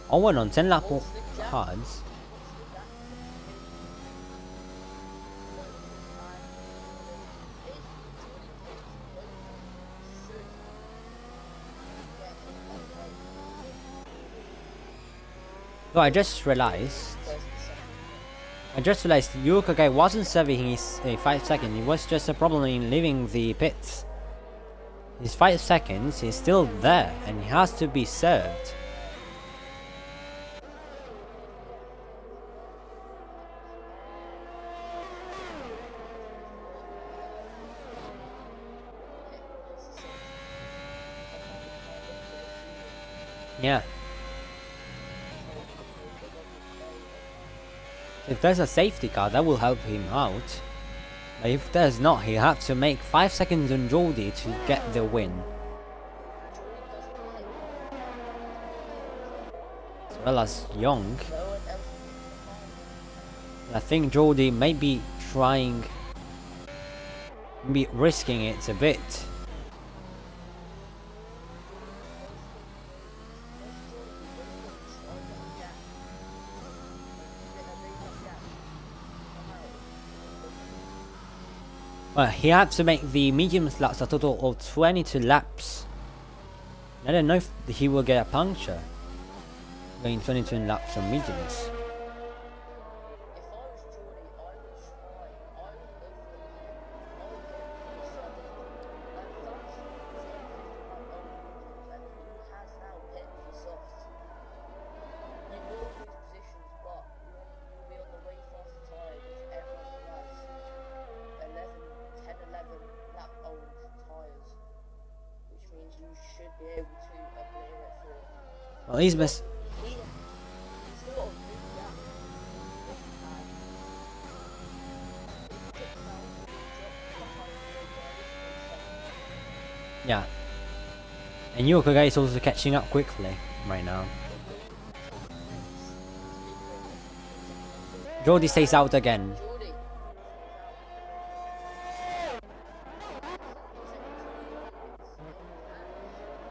Owen on 10 lap or hards. So I just realized Yukage wasn't serving his 5 seconds, it was just a problem in leaving the pits. His 5 seconds is still there and he has to be served. Yeah. If there's a safety car, that will help him out. But if there's not, he'll have to make 5 seconds on Jordi to get the win. As well as Young. I think Jordi may be trying, risking it a bit. Well, he had to make the mediums laps a total of 22 laps. I don't know if he will get a puncture going 22 laps on mediums. Well, he's best. Yeah. And Yokage is also catching up quickly right now. Jordi stays out again.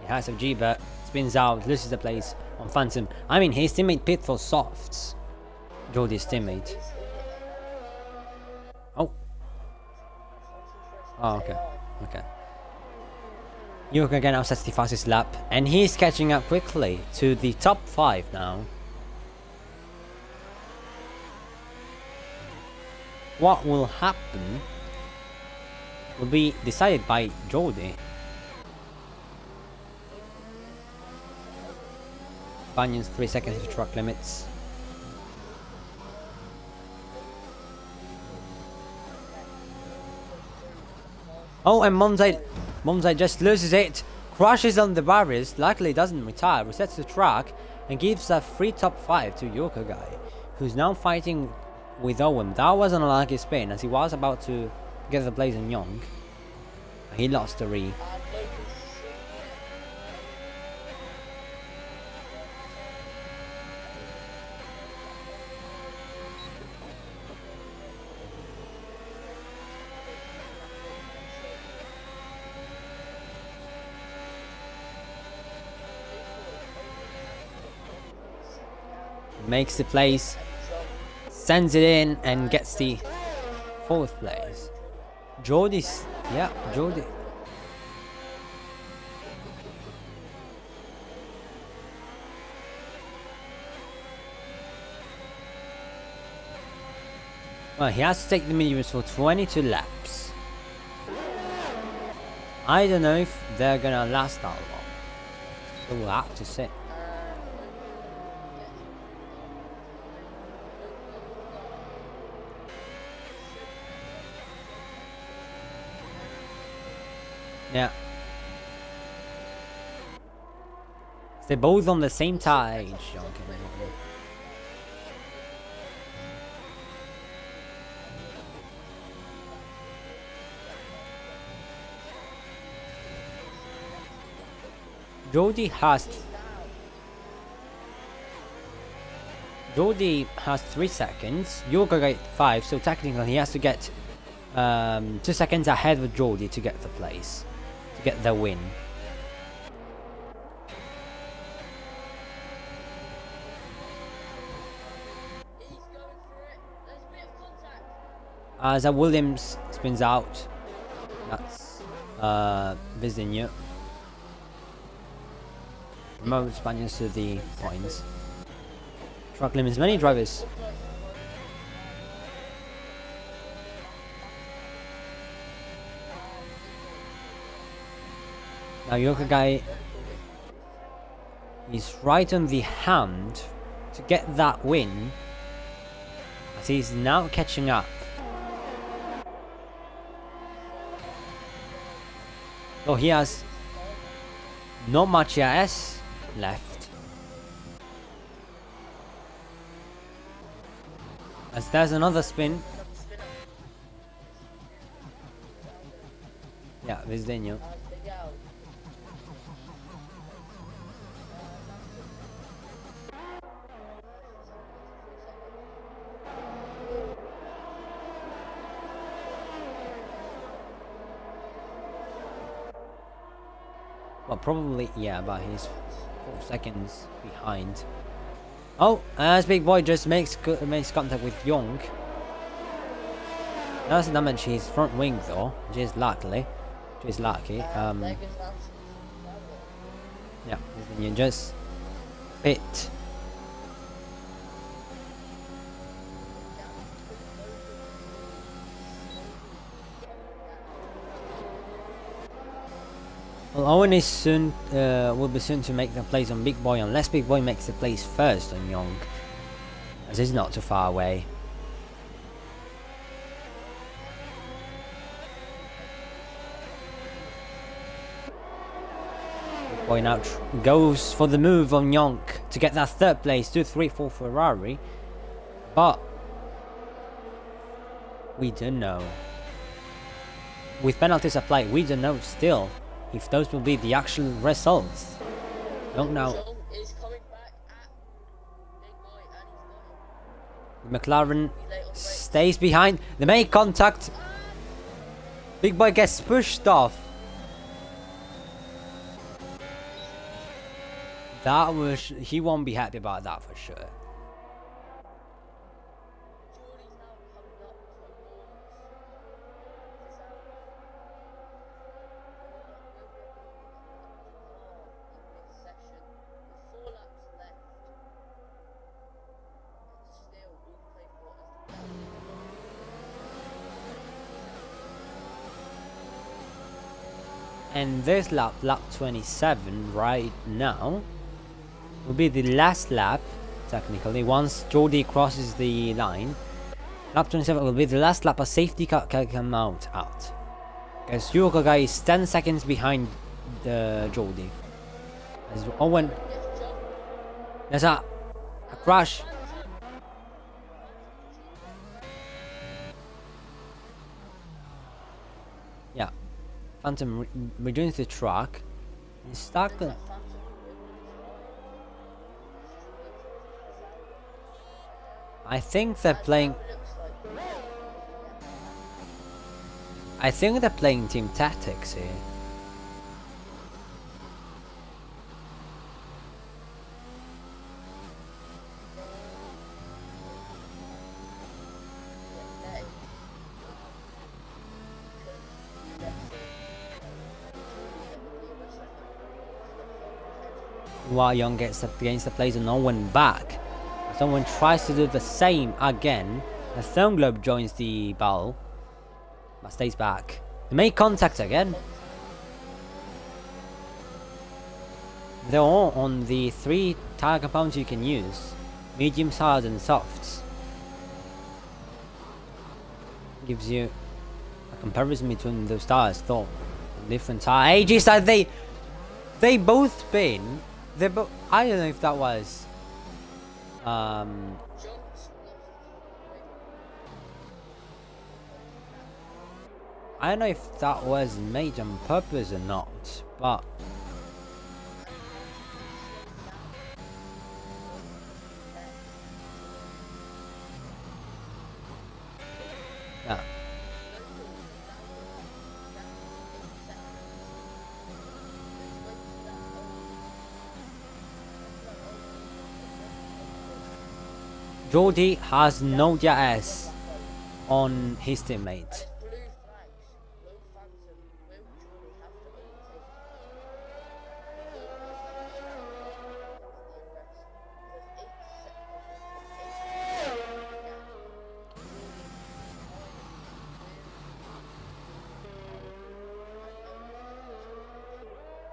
He has a G-Bert. Spins out, loses the place on Phantom. I mean, his teammate pit for softs. Jordi's teammate. Oh. Oh, okay. Okay. Yuka now sets the fastest lap, and he's catching up quickly to the top 5 now. What will happen will be decided by Jordi. Banyan's 3 seconds to truck limits. Oh, and Monzai just loses it, crashes on the barriers, luckily doesn't retire, resets the track, and gives a free top 5 to Yokogai, who's now fighting with Owen. That was an unlucky spin, as he was about to get the place on Young. He lost the re. Makes the place, sends it in, and gets the 4th place. Jordi's, yeah, Jordi. Well, he has to take the mediums for 22 laps. I don't know if they're gonna last that long, so we'll have to see. Yeah. They're both on the same tide. Okay. Jody has 3 seconds. Yoga got 5, so technically he has to get 2 seconds ahead of Jody to get the place, to get the win. As Williams spins out, that's Vizinho. Remote Spaniards to the points. Truck limits many drivers. Now Yoka guy is right on the hand to get that win, as he's now catching up. So he has not much ES left, as there's another spin. Yeah, Vizinho. Well, probably, yeah, but he's 4 seconds behind. Oh, as Big Boy just makes contact with Young. Doesn't damage his front wing though, which is lucky. Yeah, you just fit. Well, Owen is soon will be soon to make the place on Big Boy, unless Big Boy makes the place first on Young, as he's not too far away. Big Boy now goes for the move on Young to get that third place, 2-3 for Ferrari, but we don't know. With penalties applied, we don't know still if those will be the actual results. Don't know. McLaren stays behind. They make contact. Big Boy gets pushed off. That was... he won't be happy about that for sure. And this lap 27 right now, will be the last lap, technically, once Jordi crosses the line. Lap 27 will be the last lap, a safety car can come out. Because Yuka guy is 10 seconds behind Jordi. As Owen... there's a crash. Yeah. Phantom rejoins the truck. He's stuck. I think they're playing. I think they're playing team tactics here. While Young gets up against the place and no one back. Someone tries to do the same again. The Stone Globe joins the battle, but stays back. They make contact again. They're all on the 3 tire compounds you can use: mediums, hards, and softs. Gives you a comparison between those tires, though. different tire ages that they both been. They both. I don't know if that was. Jumps I don't know if that was made on purpose or not, but yeah. Jordi has no DRS on his teammate. blue flags. Blue flags will Jordy have to overtake.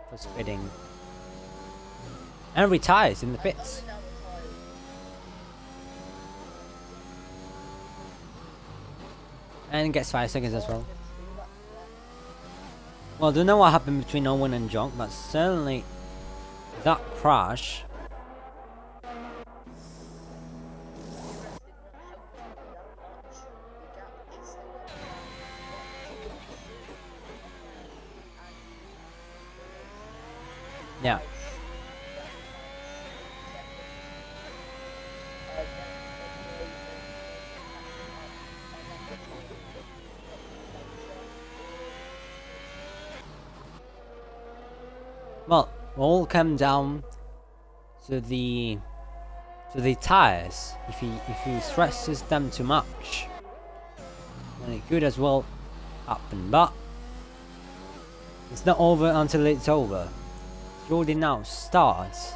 For speeding. And retires in the pits. And gets 5 seconds as well. Well, I don't know what happened between Owen and John, but certainly that crash. Yeah. Well, all come down to the tires. If he stresses them too much, then it could as well happen. But it's not over until it's over. Jordi now starts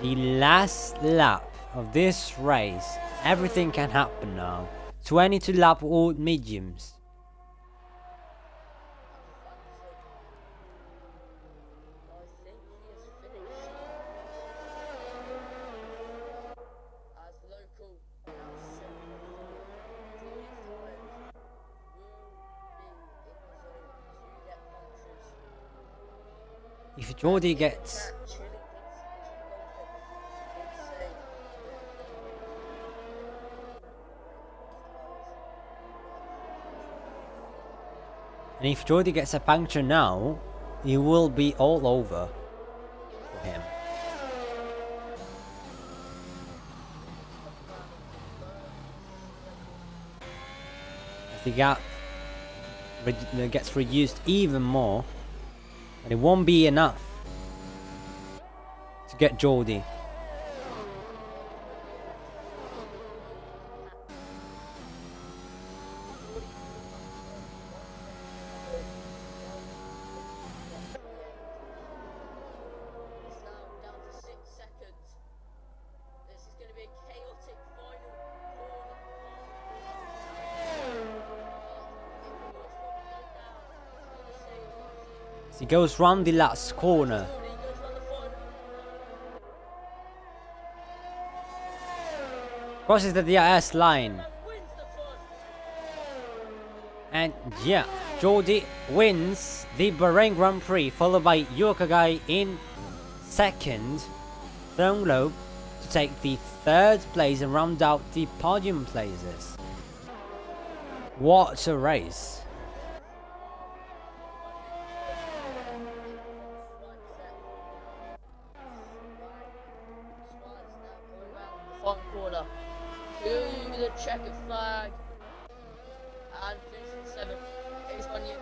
the last lap of this race. Everything can happen now. 22 lap all mediums. If Jordi gets and if Jordi gets a puncture now, it will be all over for him. As the gap gets reduced even more. And it won't be enough to get Jordi. He goes round the last corner. Crosses the DRS line. And yeah, Jordi wins the Bahrain Grand Prix, followed by Yukagai in second, third low, to take the third place and round out the podium places. What a race. Front corner to the checkered flag and 367 is on you.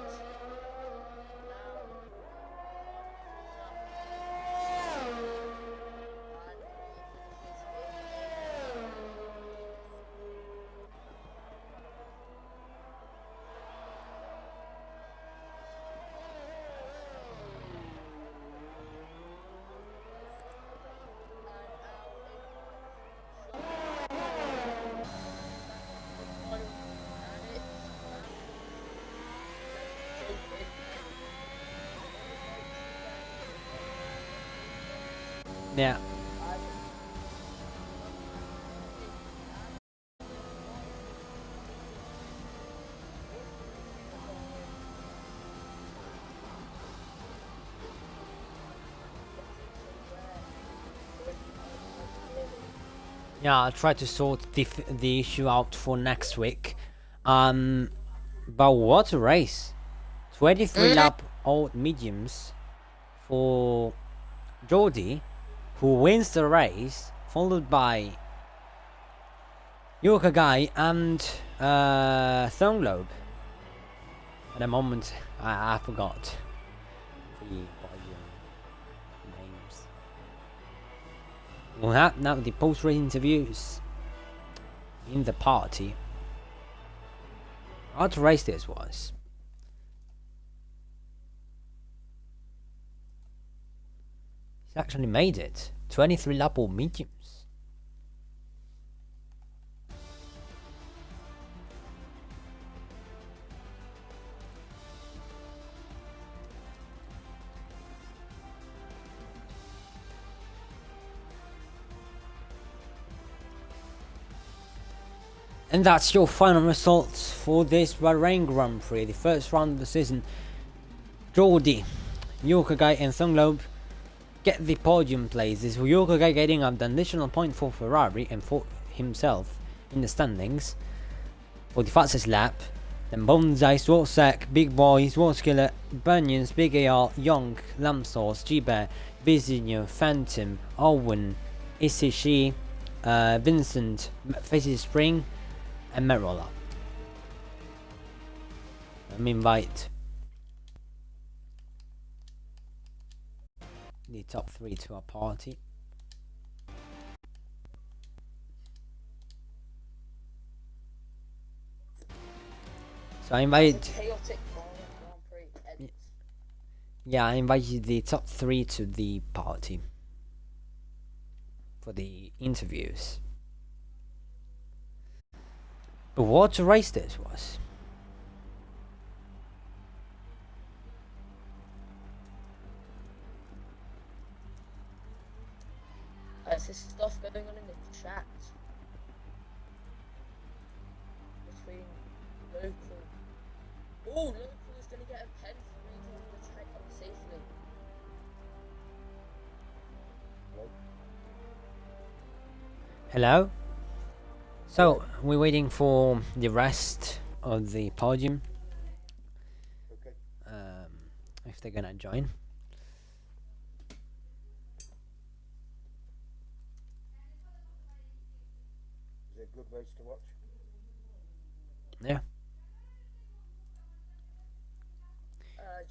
Yeah. Yeah, I'll try to sort the issue out for next week. But what a race! 23 lap old mediums for Jordi, who wins the race, followed by Yuka Guy and Thornglobe. At the moment, I forgot the podium names. We'll have now the post-race interviews in the party. What race this was? He's actually made it. 23 lap all mediums. And that's your final results for this Bahrain Grand Prix, the first round of the season. Jordi, Yokagai and Thunglobe get the podium places, with Yokagai getting an additional point for Ferrari and for himself in the standings for the fastest lap. Then Bonsai, Swartzak, Big Boy, Swartzkiller, Bunions, Big AR, Young, Lamsauce, G-Bear, Vizinho, Phantom, Owen, Isishi, Vincent, Faces Spring, and Merola. Let me invite the top 3 to our party. So I invited. Yeah, I invited the top 3 to the party for the interviews. But what a race this was! There's this stuff going on in the chat between local. Oh, local is gonna get a pen for reading the track safely. Hello? So, we're waiting for the rest of the podium. Okay. If they're gonna join. Is it a good race to watch? Yeah.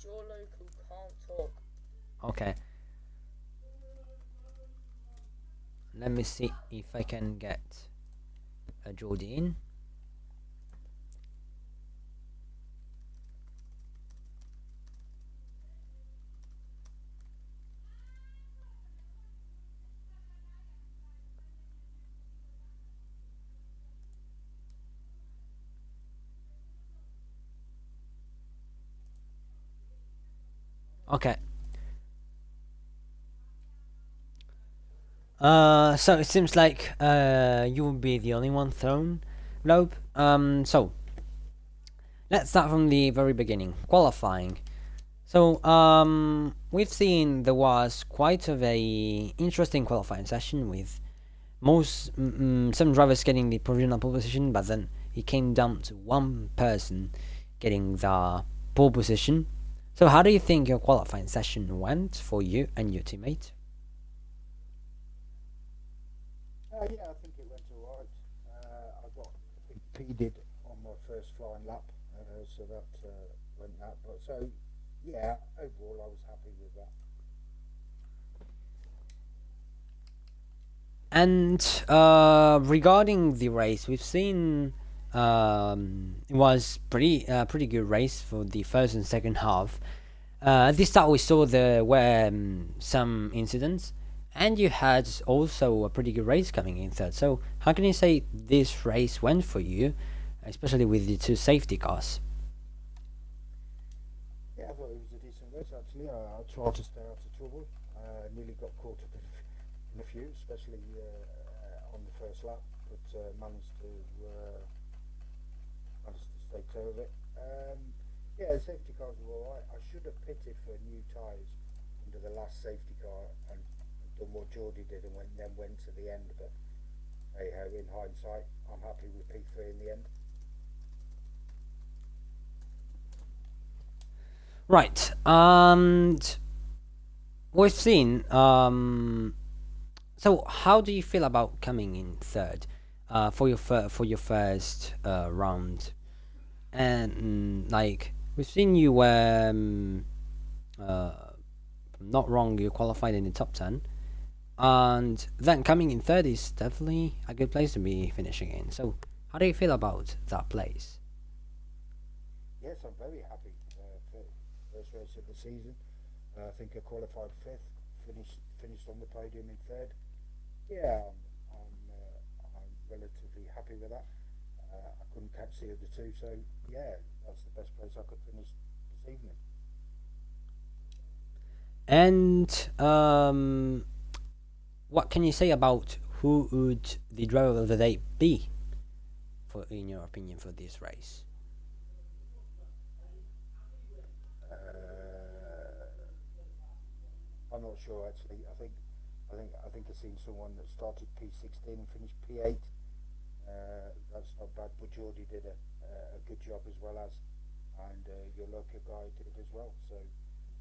Your local can't talk. Okay. Let me see if I can get a Jordi in. Okay. So it seems like you will be the only one thrown, Loeb. So let's start from the very beginning. Qualifying. So we've seen there was quite of a interesting qualifying session with some drivers getting the provisional pole position, but then it came down to one person getting the pole position. So how do you think your qualifying session went for you and your teammate? Yeah, I think it went alright. I got impeded on my first flying lap, so that went that. But so, yeah, overall I was happy with that. And regarding the race, we've seen it was pretty good race for the first and second half. At the start, we saw there were some incidents, and you had also a pretty good race coming in third. So, how can you say this race went for you, especially with the 2 safety cars? Yeah, I thought it was a decent race actually. I tried to stay out of trouble. Nearly got caught up in a few, especially on the first lap, but managed to stay clear of it. Yeah, the safety cars were alright. I should have pitted for new tyres under the last safety car and done what Jordi did and then went to the end, but hey ho, in hindsight, I'm happy with P3 in the end. Right, and we've seen. So how do you feel about coming in third, for your first round? And like we've seen you, if I'm not wrong, you qualified in the top 10, and then coming in third is definitely a good place to be finishing in. So how do you feel about that place? Yes, I'm very happy. First race of the season. I think I qualified fifth, finished on the podium in third. Yeah, I'm relatively happy with that. I couldn't catch the other two, so yeah, that's the best place I could finish this evening. And what can you say about who would the driver of the day be, for in your opinion, for this race? I'm not sure actually. I think I've seen someone that started P16 and finished P8. That's not bad, but Geordie did a good job as well as, and your local guy did as well. So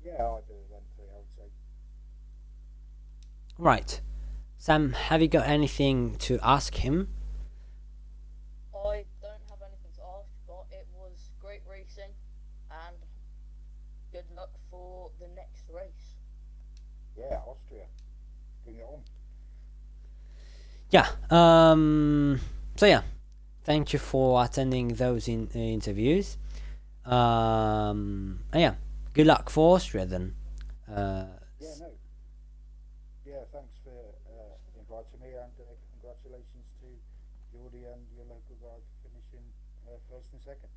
yeah, either of them three, I would say. Right, Sam, have you got anything to ask him? I don't have anything to ask, but it was great racing, and good luck for the next race. Yeah, Austria, bring it on. Yeah. So yeah, thank you for attending those interviews. And yeah, good luck for Austria then. Yeah, no. Yeah, thanks for inviting me, and congratulations to Geordie and your local guy for finishing first and second.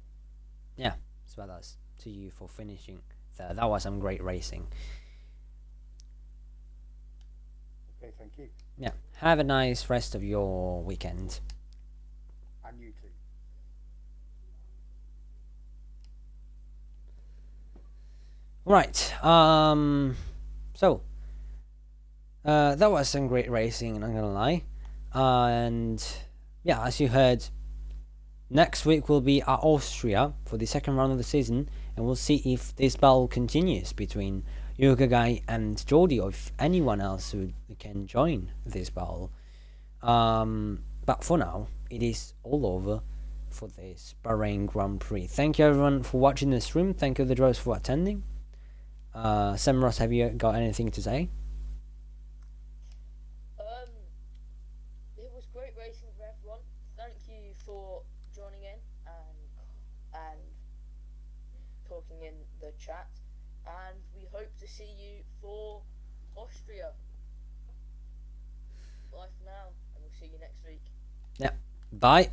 Yeah, as well as to you for finishing third. That was some great racing. Okay, thank you. Yeah, have a nice rest of your weekend. And you too. Right. So that was some great racing. I'm not gonna lie. And yeah, as you heard, next week will be at Austria for the second round of the season, and we'll see if this battle continues between Guy and Geordie, or if anyone else who can join this battle. But for now, it is all over for this Bahrain Grand Prix. Thank you everyone for watching the stream. Thank you the drivers for attending. SamRoss, have you got anything to say? It was great racing for everyone. Thank you for joining in and talking in the chat, and we hope to see you for Austria. Bye for now, and we'll see you next week. Yeah, bye.